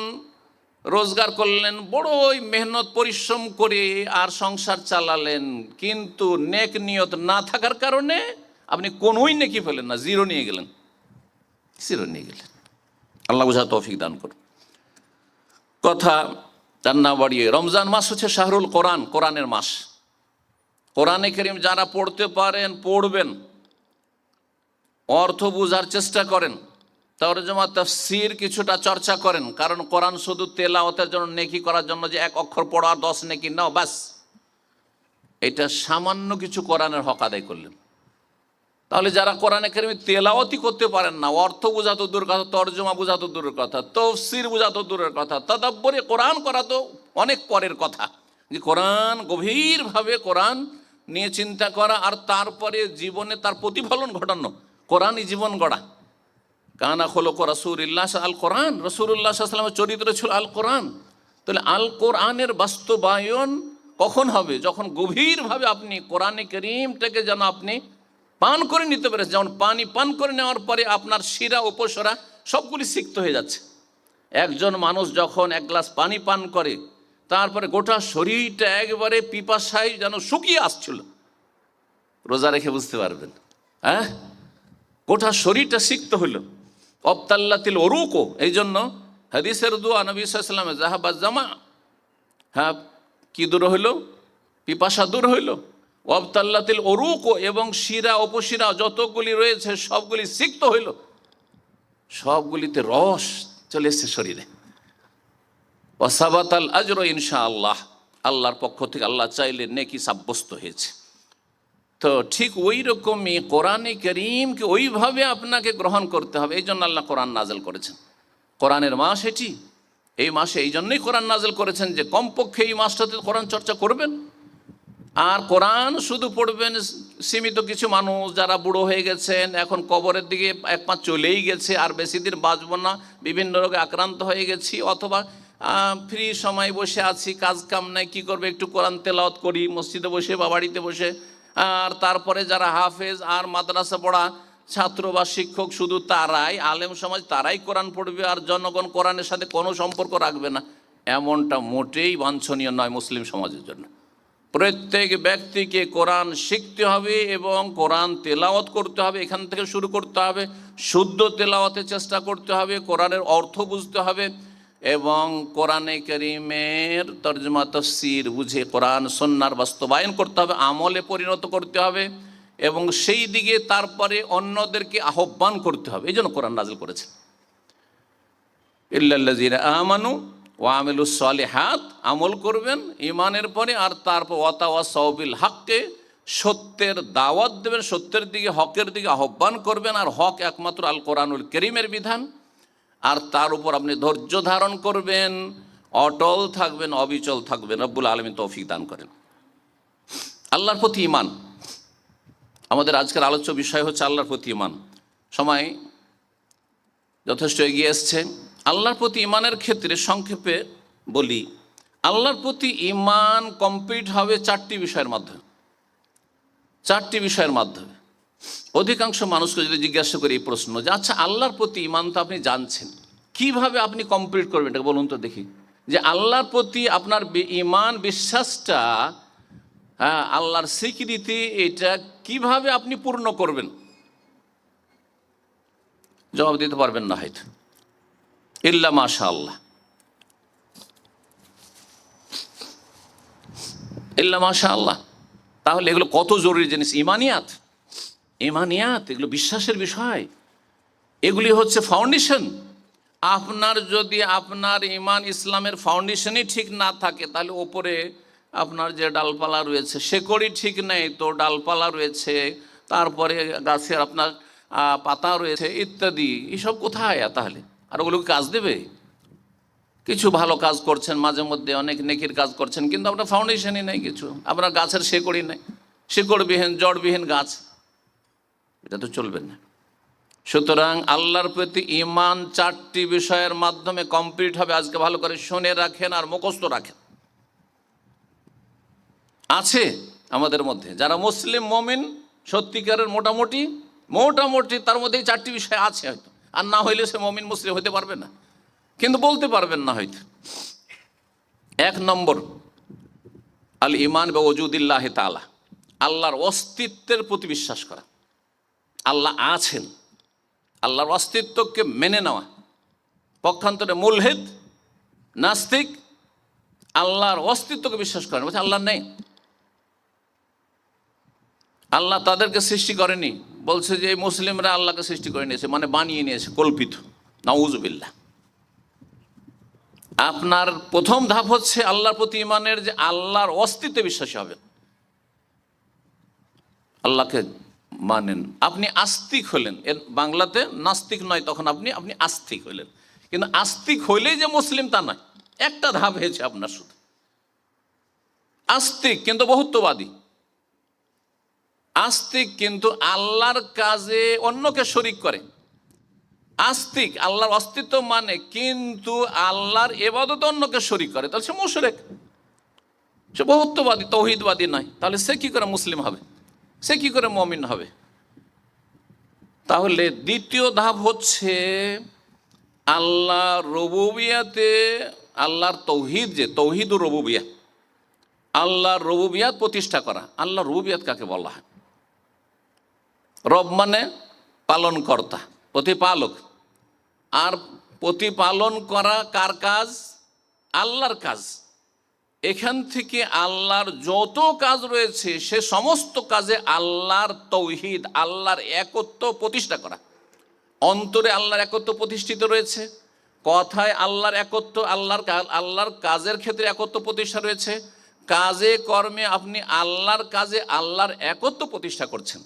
রোজগার করলেন, বড়ই মেহনত পরিশ্রম করে আর সংসার চালালেন, কিন্তু নেক নিয়ত না থাকার কারণে আপনি কোনোই নেকি পেলেন না, জিরো নিয়ে গেলেন। আল্লাহ বুঝা তৌফিক দান করুন। কথা তার না বাড়িয়ে, রমজান মাস হচ্ছে শাহরুল কোরআন, কোরআনের মাস। কোরআনে কারীম যারা পড়তে পারেন পড়বেন, অর্থ বোঝার চেষ্টা করেন, তরজমা তাফসীর কিছুটা চর্চা করেন, কারণ কোরআন শুধু তেলাওয়াতের জন্য, নেকি করার জন্য যে 1 অক্ষর পড়া আর 10 নেকি নাও বাস, এটা সামান্য কিছু কোরআনের হক আদায় করলেন। তাহলে যারা কোরআনে কারীম তেলাওয়াতই করতে পারেন না, অর্থ বোঝা তো দূরের কথা, তরজমা বোঝা তো দূরের কথা, তাফসীর বোঝা তো দূরের কথা, তাদাব্বুরে কোরআন করা তো অনেক পরের কথা। যে কোরআন গভীরভাবে কোরআন নিয়ে চিন্তা করা, আর তারপরে জীবনে তার প্রতিফলন ঘটানো, কোরআনই জীবন গড়া। কানা খোলক রাসূলুল্লাহ আল কোরআন, রাসূলুল্লাহ সাল্লাল্লাহু আলাইহি ওয়াসাল্লামের চরিত্র ছিল আল কোরআন। তাহলে আল কোরআনের বাস্তবায়ন কখন হবে? যখন গভীরভাবে আপনি কোরআনে কারীমটাকে যেন আপনি পান করে নিতে পারে, যেমন পানি পান করে নেওয়ার পরে আপনার শিরা উপশিরা সবগুলি সিক্ত হয়ে যাচ্ছে। একজন মানুষ যখন 1 গ্লাস পানি পান করে, তারপরে গোটা শরীরটা একবারে পিপাসায় যেন শুকিয়ে আসছিল, রোজা রেখে বুঝতে পারবেন। হ্যাঁ, গোটা শরীরটা সিক্ত হইল। অবতাল্লাতিল ওরুকো, এই জন্য হাদিসের দোয়া নবী সাল্লাল্লাহু আলাইহি ওয়াসাল্লাম, যাহাবা জামা, হ্যাঁ কি দূর হইল? পিপাসা দূর হইল। অবতাল্লাতিল ওরুকো, এবং শিরা উপশিরা যতগুলি রয়েছে সবগুলি সিক্ত হইল, সবগুলিতে রস চলে এসছে শরীরে। ওয়াসাবাতাল আজর ইনশাআল্লাহ, আল্লাহর পক্ষ থেকে আল্লাহ চাইলে নেকি সাব্যস্ত হয়েছে। তো ঠিক ওই রকমই কোরআনে করিমকে ওইভাবে আপনাকে গ্রহণ করতে হবে। এই জন্য আল্লাহ কোরআন নাজেল করেছেন। কোরআনের মাস এটি, এই মাসে এই জন্যই কোরআন নাজেল করেছেন যে কমপক্ষে এই মাসটাতে কোরআন চর্চা করবেন। আর কোরআন শুধু পড়বেন সীমিত কিছু মানুষ যারা বুড়ো হয়ে গেছেন, এখন কবরের দিকে এক পা চলেই গেছে, আর বেশি দিন বাঁচব না, বিভিন্ন রোগে আক্রান্ত হয়ে গেছি, অথবা ফ্রি সময় বসে আছি, কাজ কাম নাই, কী করবে, একটু কোরআন তেলাওয়াত করি মসজিদে বসে বা বাড়িতে বসে। আর তারপরে যারা হাফেজ আর মাদ্রাসা পড়া ছাত্র বা শিক্ষক, শুধু তারাই, আলেম সমাজ তারাই কোরআন পড়বে আর জনগণ কোরআনের সাথে কোনো সম্পর্ক রাখবে না, এমনটা মোটেই বাঞ্ছনীয় নয় মুসলিম সমাজের জন্য। প্রত্যেক ব্যক্তিকে কোরআন শিখতে হবে এবং কোরআন তেলাওয়াত করতে হবে, এখান থেকে শুরু করতে হবে। শুদ্ধ তেলাওয়াতের চেষ্টা করতে হবে, কোরআনের অর্থ বুঝতে হবে এবং কোরআনে কারীমের তরজমা তাফসীর বুঝে কোরআন সুন্নাহর বাস্তবায়ন করতে হবে, আমলে পরিণত করতে হবে এবং সেই দিকে তারপরে অন্যদেরকে আহ্বান করতে হবে। এই জন্য কোরআন নাযিল করেছেন। ইল্লাল্লাযীনা আমানু ওয়া আমিলুস সালিহাত, আমল করবেন ঈমানের পরে, আর তারপর ওয়াতাওয়াসাউ বিল হাক্কে, সত্যের দাওয়াত দেবেন, সত্যের দিকে, হকের দিকে আহ্বান করবেন। আর হক একমাত্র আল কোরআনুল কারীমের বিধান, আর তার উপর আপনি ধৈর্য ধারণ করবেন, অটল থাকবেন, অবিচল থাকবেন। রব্বুল আলামিন তৌফিক দান করেন। আল্লাহর প্রতি ঈমান, আমাদের আজকের আলোচ্য বিষয় হচ্ছে আল্লাহর প্রতি ঈমান। সময় যথেষ্ট এগিয়ে এসছে। আল্লাহর প্রতি ঈমানের ক্ষেত্রে সংক্ষেপে বলি, আল্লাহর প্রতি ঈমান কমপ্লিট হবে চারটি বিষয়ের মাধ্যমে। চারটি বিষয়ের মাধ্যমে। অধিকাংশ মানুষকে যদি জিজ্ঞাসা করি এই প্রশ্ন যে আচ্ছা আল্লাহর প্রতি ঈমান তো আপনি জানছেন, কিভাবে আপনি কমপ্লিট করবেন এটা বলুন তো দেখি, যে আল্লাহর প্রতি আপনার ঈমান বিশ্বাসটা, হ্যাঁ, আল্লাহর স্বীকৃতি, এটা কিভাবে আপনি পূর্ণ করবেন? জবাব দিতে পারবেন না হয়তো। ইল্লা মাশাআল্লাহ, ইল্লা মাশাআল্লাহ। তাহলে এগুলো কত জরুরি জিনিস। ইমানিয়াত, ইমানিয়াত এগুলো বিশ্বাসের বিষয়, এগুলি হচ্ছে ফাউন্ডেশন। আপনার যদি আপনার ঈমান ইসলামের ফাউন্ডেশনই ঠিক না থাকে, তাহলে ওপরে আপনার যে ডালপালা রয়েছে শেকড়ই ঠিক নেই, তো ডালপালা রয়েছে, তারপরে গাছের আপনার পাতা রয়েছে ইত্যাদি, এসব কোথায়? তাহলে আর ওগুলোকে কাজ দেবে? কিছু ভালো কাজ করছেন, মাঝে মধ্যে অনেক নেকির কাজ করছেন, কিন্তু আপনার ফাউন্ডেশনই নেই কিছু, আপনার গাছের শেকড়ই নেই, শিকড়বিহীন জড়বিহীন গাছ, এটা তো চলবে না। সুতরাং আল্লাহর প্রতি ঈমান চারটি বিষয়ের মাধ্যমে কমপ্লিট হবে। আজকে ভালো করে শুনে রাখেন আর মুখস্থ রাখেন। আছে আমাদের মধ্যে যারা মুসলিম মুমিন সত্যিকারের, মোটামুটি তার মধ্যে এই চারটি বিষয় আছে হয়তো, আর না হইলে সে মুমিন মুসলিম হতে পারবে না, কিন্তু বলতে পারবেন না হয়তো। এক নম্বর, আল ঈমান বিওজুদিল্লাহি তাআলা, আল্লাহর অস্তিত্বের প্রতি বিশ্বাস করা। আল্লাহ আছেন, আল্লাহর অস্তিত্বকে মেনে নেওয়া। পক্ষান্তরে মুলহিদ, নাস্তিক আল্লাহর অস্তিত্বকে বিশ্বাস করেন, বলছে আল্লাহ নেই, আল্লাহ তাদেরকে সৃষ্টি করেনি, বলছে যে মুসলিমরা আল্লাহকে সৃষ্টি করে নিয়েছে, মানে বানিয়ে নিয়েছে, কল্পিত। নাউযুবিল্লাহ। আপনার প্রথম ধাপ হচ্ছে আল্লাহর প্রতি ঈমানের, যে আল্লাহর অস্তিত্বে বিশ্বাসী হবেন, আল্লাহকে মানেন। আপনি আস্তিক হলেন, এর বাংলাতে নাস্তিক নয়, তখন আপনি আস্তিক হইলেন। কিন্তু আস্তিক হইলেই যে মুসলিম তা নয়, একটা ধাপ হয়েছে আপনার শুধু। আস্তিক কিন্তু বহুত্ববাদী, আস্তিক কিন্তু আল্লাহর কাজে অন্যকে শরিক করে। আস্তিক আল্লাহর অস্তিত্ব মানে, কিন্তু আল্লাহর ইবাদতে অন্যকে শরিক করে, তাহলে সে মুশরিক, সে বহুত্ববাদী, তৌহিদবাদী নয়। তাহলে সে কি করে মুসলিম হবে, সে কি করে মুমিন হবে? তাহলে দ্বিতীয় ধাপ হচ্ছে আল্লাহ রুবুবিয়াতে, আল্লাহর তৌহিদ, যে তৌহিদ ও রুবুবিয়াত, আল্লাহর রুবুবিয়াত প্রতিষ্ঠা করা। আল্লাহর রুবুবিয়াত কাকে বলা হয়? রব মানে পালনকর্তা, প্রতিপালক। আর প্রতিপালন করা কার কাজ? আল্লাহর কাজ। এখান থেকে আল্লাহর যত কাজ রয়েছে সে সমস্ত কাজে আল্লাহর তৌহিদ, আল্লাহর একত্ব প্রতিষ্ঠা করা। অন্তরে আল্লাহর একত্ব প্রতিষ্ঠিত রয়েছে, কথায় আল্লাহর একত্ব, আল্লাহর কাজের ক্ষেত্রে একত্ব প্রতিষ্ঠা রয়েছে, কাজে কর্মে আপনি আল্লাহর কাজে আল্লাহর একত্ব প্রতিষ্ঠা করছেন।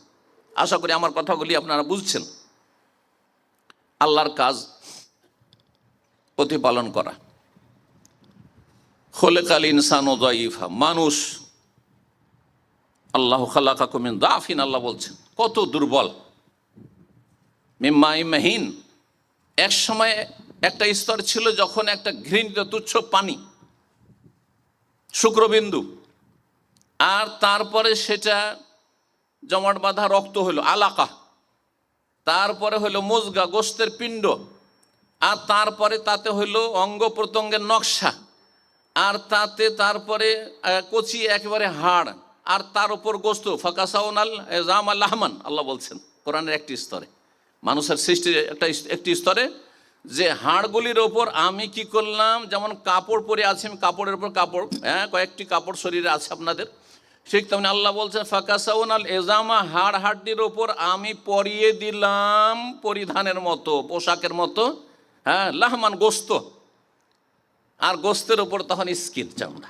আশা করি আমার কথাগুলি আপনারা বুঝছেন। আল্লাহর কাজ প্রতিপালন করা। খোলেকাল ইনসান ও দাইফা, মানুষ আল্লাহ খালাকাকুম মিন দাফিন, আল্লাহ বলছেন কত দুর্বল। মিম্মাই মাহিন, এক সময় একটা স্তর ছিল যখন একটা ঘৃণিত তুচ্ছ পানি, শুক্রবিন্দু, আর তারপরে সেটা জমাট বাঁধা রক্ত হলো আলাকা, তারপরে হলো মুজগা গোস্তের পিণ্ড, আর তারপরে তাতে হইল অঙ্গ প্রত্যঙ্গের নকশা, আর তাতে তারপরে কচি একেবারে হাড়, আর তার উপর গোস্ত, ফাকাসাউনাল জাম আল্লাহমান, আল্লাহ বলছেন কোরআনের একটি স্তরে, মানুষের সৃষ্টির একটি স্তরে, যে হাড়গুলির ওপর আমি কি করলাম, যেমন কাপড় পরে আছে, আমি কাপড়ের উপর কাপড়, কয়েকটি কাপড় শরীরে আছে আপনাদের, ঠিক তেমনি আল্লাহ বলছেন ফাকাসাউনাল এজামা, হাড় হাড্ডির ওপর আমি পরিয়ে দিলাম পরিধানের মতো, পোশাকের মতো, লাহমান গোস্ত, আর গোস্তের ওপর তখন স্কিন, চামড়া।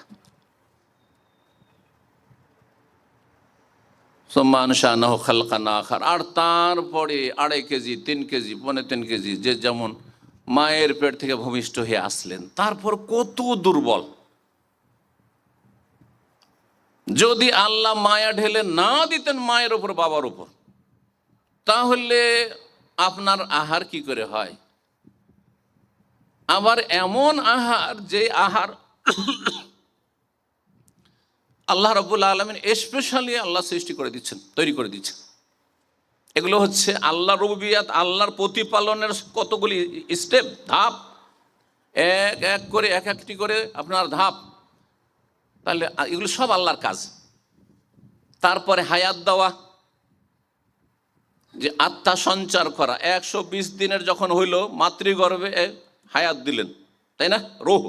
আর তারপরে 2.5 কেজি 3 কেজি 3.5 কেজি, যে যেমন মায়ের পেট থেকে ভূমিষ্ঠ হয়ে আসলেন, তারপর কত দুর্বল। যদি আল্লাহ মায়া ঢেলে না দিতেন মায়ের ওপর, বাবার ওপর, তাহলে আপনার আহার কি করে হয়? আবার এমন আহার, যে আহার আল্লাহ রাব্বুল আলামিন স্পেশালি আল্লাহ সৃষ্টি করে দিচ্ছেন, তৈরি করে দিচ্ছেন। এগুলো হচ্ছে আল্লাহ রুবুবিয়াত, আল্লাহর প্রতিপালনের কতগুলি স্টেপ, ধাপ, এক এক করে, এক একটি করে আপনার ধাপ। তাহলে এগুলো সব আল্লাহর কাজ। তারপরে হায়াত দেওয়া, যে আত্মা সঞ্চার করা, 120 দিনের যখন হইল মাতৃগর্ভে হায়াত দিলেন, তাই না, রূহ,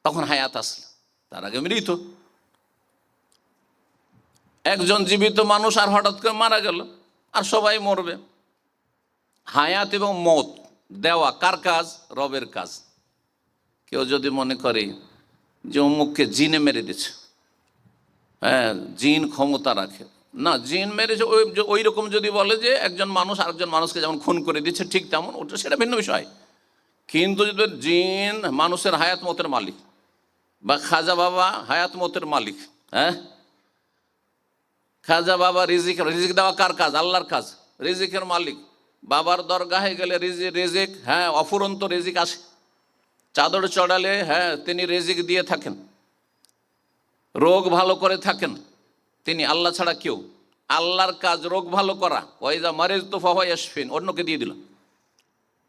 তখন হায়াত আসল, তার আগে মৃত। একজন জীবিত মানুষ আর হঠাৎ করে মারা গেল, আর সবাই মরবে। হায়াত এবং মত দেওয়া কার কাজ? রবের কাজ। কেউ যদি মনে করে যে অমুককে জিনে মেরে দিচ্ছে, জিন ক্ষমতা রাখে, না, জিন মেরেছে ওই রকম যদি বলে যে একজন মানুষ আরেকজন মানুষকে যেমন খুন করে দিচ্ছে ঠিক তেমন, ওটা সেটা ভিন্ন বিষয়। কিন্তু যদি জিন মানুষের হায়াত মতের মালিক, বা খাজা বাবা হায়াত মতের মালিক, খাজা বাবা রিজিক দেওয়া কার কাজ? আল্লাহর কাজ, রিজিকের মালিক। বাবার দরগাহে গেলে রিজিক, অফুরন্ত রিজিক আসে। চাদর চড়ালে তিনি রিজিক দিয়ে থাকেন, রোগ ভালো করে থাকেন তিনি, আল্লাহ ছাড়া কেউ। আল্লাহর কাজ রোগ ভালো করা, ওয়াইজা মারিজ তো ফাহুয়া ইয়াশফিন, অন্যকে দিয়ে দিল।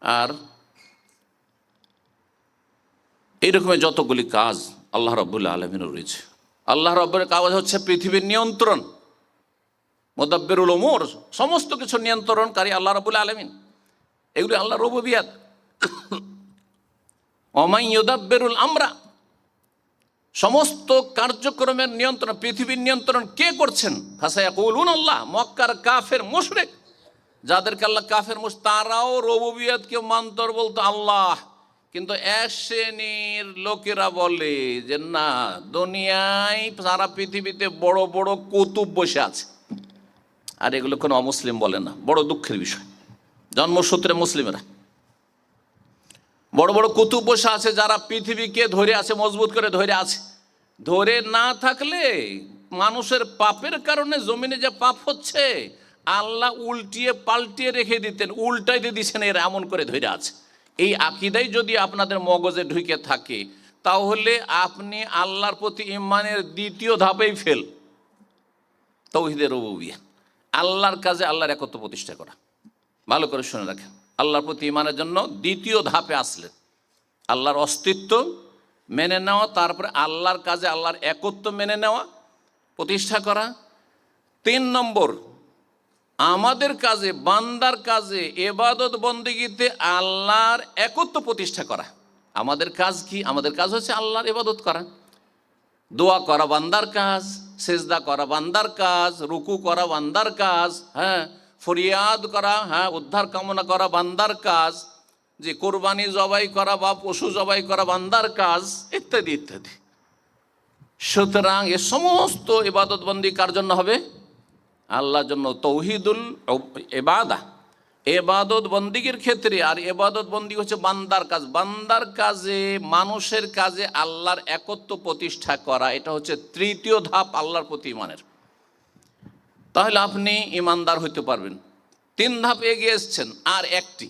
আর এইরকমের যতগুলি কাজ আল্লাহ রাব্বুল আলামিনের রয়েছে। আল্লাহ রাব্বুল কাজ হচ্ছে পৃথিবীর নিয়ন্ত্রণ, মুদাব্বিরুল উমুর, সমস্ত কিছু নিয়ন্ত্রণকারী আল্লাহ রাব্বুল আলামিন। এগুলি আল্লাহর রুবুবিয়াত। ওমাই ইউদাব্বিরুল আমরা, সমস্ত কার্যক্রমের নিয়ন্ত্রণ, পৃথিবীর নিয়ন্ত্রণ কে করছেন? ফাসায়াকুলুন আল্লাহ। মক্কার কাফের মুশরিক, যাদেরকে আল্লাহ কাফের তারাও রুবুবিয়াতকে মানতর বলতো আল্লাহ। কিন্তু এক শ্রেণীর লোকেরা বলে যে না, দুনিয়ায় সারা পৃথিবীতে বড় বড় কুতুব বসে আছে, আর এগুলো কোনো অমুসলিম বলে না। বড় দুঃখের বিষয়, জন্মসূত্রে মুসলিমেরা বড় বড় কুতুব বসে আছে, যারা পৃথিবীকে ধরে আছে, মজবুত করে ধরে আছে। ধরে না থাকলে মানুষের পাপের কারণে জমিনে যে পাপ হচ্ছে, আল্লাহ উল্টিয়ে পাল্টিয়ে রেখে দিতেন, উল্টাইতে দিচ্ছেন, এরা এমন করে ধরে আছে। এই আকীদাই যদি আপনাদের মগজে ঢুকে থাকে, তাহলে আপনি আল্লাহর প্রতি ঈমানের দ্বিতীয় ধাপেই ফেল, তাওহীদে রুবুবিয়্যাহ। আল্লাহর কাজে আল্লাহর একত্ব প্রতিষ্ঠা করা। ভালো করে শুনে রাখেন, আল্লাহর প্রতি ঈমানের জন্য দ্বিতীয় ধাপে আসলেন আল্লাহর অস্তিত্ব মেনে নেওয়া, তারপরে আল্লাহর কাজে আল্লাহর একত্ব মেনে নেওয়া, প্রতিষ্ঠা করা। 3 নম্বর, আমাদের কাজে, বান্দার কাজে, ইবাদত বন্দেগীতে আল্লাহর একত্ব প্রতিষ্ঠা করা। আমাদের কাজ কি? আমাদের কাজ হচ্ছে আল্লাহর ইবাদত করা। দোয়া করা বান্দার কাজ, সেজদা করা বান্দার কাজ, রুকু করা বান্দার কাজ, ফরিয়াদ করা, উদ্ধার কামনা করা বান্দার কাজ, যে কোরবানি জবাই করা বা পশু জবাই করা বান্দার কাজ, ইত্যাদি ইত্যাদি। সুতরাং এ সমস্ত ইবাদতবন্দি কার জন্য হবে? আল্লাহর জন্য। তৌহিদুল ইবাদা, এবাদত বন্দিগির ক্ষেত্রে। আর এবাদত বন্দি হচ্ছে বান্দার কাজ, বান্দার কাজে, মানুষের কাজে আল্লাহর একত্ব প্রতিষ্ঠা করা। এটা হচ্ছে তৃতীয় ধাপ আল্লাহর প্রতি ঈমানের। তাহলে আপনি ঈমানদার হইতে পারবেন। 3 ধাপ এগিয়ে এসছেন, আর একটি,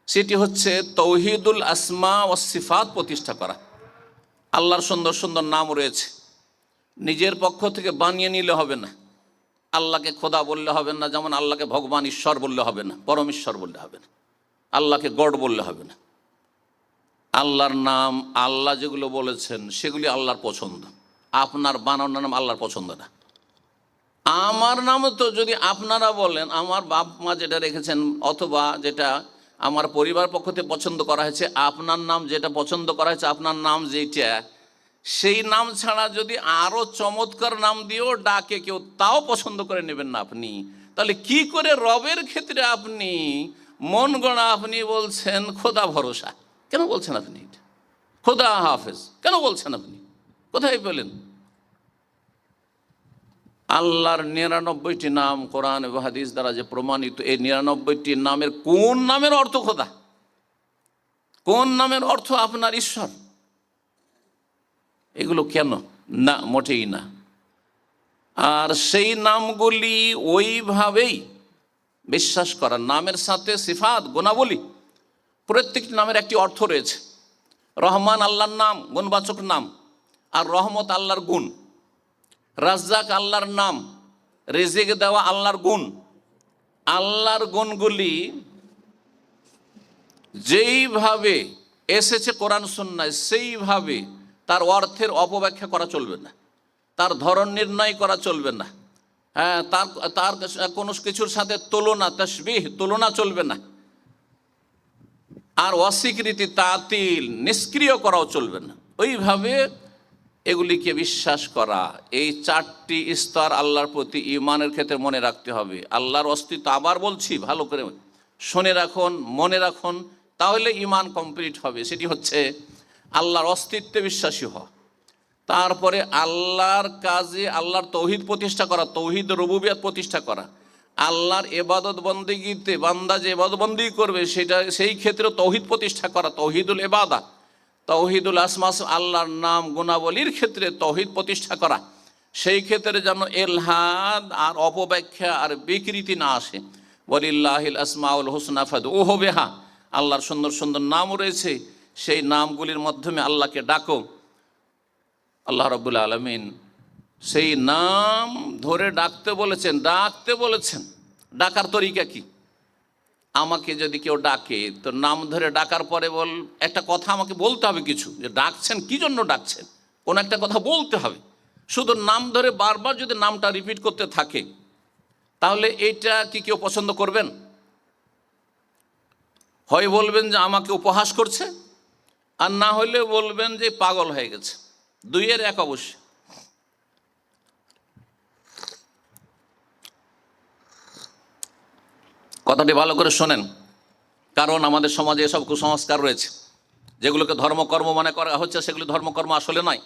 সেটি হচ্ছে তৌহিদুল আসমা ও সিফাত প্রতিষ্ঠা করা। আল্লাহর সুন্দর সুন্দর নাম রয়েছে, নিজের পক্ষ থেকে বানিয়ে নিলে হবে না। আল্লাহকে খোদা বললে হবে না, যেমন আল্লাহকে ভগবান ঈশ্বর বললে হবে না, পরমেশ্বর বললে হবে না, আল্লাহকে গড বললে হবে না। আল্লাহর নাম, আল্লাহ যেগুলো বলেছেন সেগুলি আল্লাহর পছন্দ। আপনার বানানোর নাম আল্লাহর পছন্দ না। আমার নাম তো যদি আপনারা বলেন, আমার বাপ মা যেটা রেখেছেন, অথবা যেটা আমার পরিবার পক্ষ থেকে পছন্দ করা হয়েছে, আপনার নাম যেটা পছন্দ করা হয়েছে, আপনার নাম যেটা, সেই নাম ছাড়া যদি আরও চমৎকার নাম দিয়েও ডাকে কেউ, তাও পছন্দ করে নেবেন না আপনি। তাহলে কি করে রবের ক্ষেত্রে আপনি মন গড়া আপনি বলছেন খোদা ভরসা? কেন বলছেন আপনি? খোদা হাফেজ কেন বলছেন আপনি? কোথায় পেলেন? আল্লাহর 99টি নাম কোরআন এবং হাদিস দ্বারা যে প্রমাণিত, এই 99টি নামের কোন নামের অর্থ খোদা? কোন নামের অর্থ আপনার ঈশ্বর? এগুলো কেন? না, মোটেই না। আর সেই নামগুলি ওইভাবেই বিশ্বাস করা। নামের সাথে সিফাত, গুণাবলী, প্রত্যেকটি নামের একটি অর্থ রয়েছে। রহমান আল্লাহর নাম, গুণবাচক নাম, আর রহমত আল্লাহর গুণ। রাজ্জাক আল্লাহর নাম, রিজিক দেওয়া আল্লাহর গুণ। আল্লাহর গুণগুলি যেইভাবে এসেছে কোরআন সুন্নায়, সেইভাবে তার অর্থের অপব্যাখ্যা করা চলবে না, তার ধরন নির্ণয় করা চলবে না। হ্যাঁ, তার কোনো কিছুর সাথে তুলনা, তাশবিহ, তুলনা চলবে না। আর অস্বীকৃতি, তাতিল, নিষ্ক্রিয় করাও চলবে না। ওইভাবে এগুলিকে বিশ্বাস করা। এই 4টি স্তর আল্লাহর প্রতি ঈমানের ক্ষেত্রে মনে রাখতে হবে। আল্লাহর অস্তিত্ব, আবার বলছি, ভালো করে শুনে রাখুন, মনে রাখুন, তাহলে ঈমান কমপ্লিট হবে। সেটি হচ্ছে আল্লাহর অস্তিত্বে বিশ্বাসী হওয়া। তারপরে আল্লাহর কাজে আল্লাহর তৌহিদ প্রতিষ্ঠা করা, তৌহিদ রুবুবিয়ত প্রতিষ্ঠা করা। আল্লাহর ইবাদত বন্দেগীতে বান্দা যে ইবাদত বন্দেগী করবে, সেটা সেই ক্ষেত্রে তৌহিদ প্রতিষ্ঠা করা, তৌহিদুল ইবাদা। তৌহিদুল আসমাস, আল্লাহর নাম গুণাবলীর ক্ষেত্রে তৌহিদ প্রতিষ্ঠা করা। সেই ক্ষেত্রে যেন এলহাদ আর অপব্যাখ্যা আর বিকৃতি না আসে। ওয়ালিল্লাহিল আসমাউল হুসনা ফাদউহু বিহা, আল্লাহর সুন্দর সুন্দর নাম রয়েছে, সেই নামগুলির মাধ্যমে আল্লাহকে ডাকো। আল্লাহ রাব্বুল আলামিন সেই নাম ধরে ডাকতে বলেছেন, ডাকতে বলেছেন। ডাকার তরিকা কি? আমাকে যদি কেউ ডাকে, তো নাম ধরে ডাকার পরে একটা কথা আমাকে বলতে হবে কিছু, যে ডাকছেন, কি জন্য ডাকছেন, কোন একটা কথা বলতে হবে। শুধু নাম ধরে বারবার যদি নামটা রিপিট করতে থাকে, তাহলে এইটা কি কেউ পছন্দ করবেন? হয় বলবেন যে আমাকে উপহাস করছে, আর না হলে বলবেন যে পাগল হয়ে গেছে। 2-এর 1 অবশ্যই। কথাটি ভালো করে শোনেন, কারণ আমাদের সমাজে এসব কুসংস্কার রয়েছে, যেগুলোকে ধর্মকর্ম মনে করা হচ্ছে, সেগুলি ধর্মকর্ম আসলে নয়,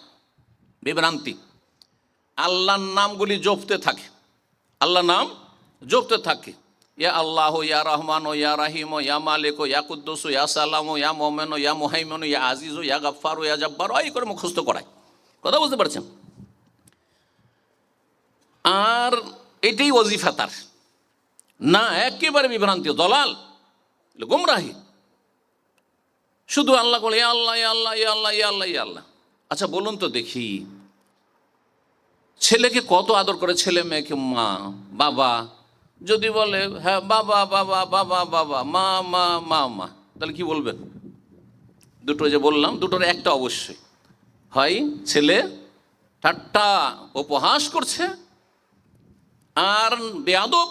বিভ্রান্তি। আল্লাহর নামগুলি জপতে থাকে, আল্লাহর নাম জপতে থাকে। ইয়া আল্লাহ, ইয়া রহমান, ইয়া রাহিম, ইয়া মালিক, ইয়া কুদ্দুস, ইয়া সালাম, ইয়া মোমেন, ইয়া মুহাইমিন, ইয়া আজিজ, ইয়া গাফফার, ইয়া জব্বার, এই করে মুখস্থ করায়। কথা বুঝতে পারছেন? আর এটাই ওজিফা তার না, একেবারে বিভ্রান্তি, দলাল, গুমরাহি। শুধু আল্লাহ বলে, ইয়া আল্লাহ, ইয়া আল্লাহ, ইয়া আল্লাহ, ইয়া আল্লাহ, ইয়া আল্লাহ। আচ্ছা বলুন তো দেখি, ছেলেকে কত আদর করে ছেলে মেয়েকে মা বাবা, যদি বলে হ্যাঁ বাবা বাবা বাবা বাবা, মা মা মা মা, তাহলে কি বলবেন? দুটো যে বললাম, দুটোর একটা অবশ্যই হয় ছেলে ঠাট্টা উপহাস করছে আর বেয়াদব,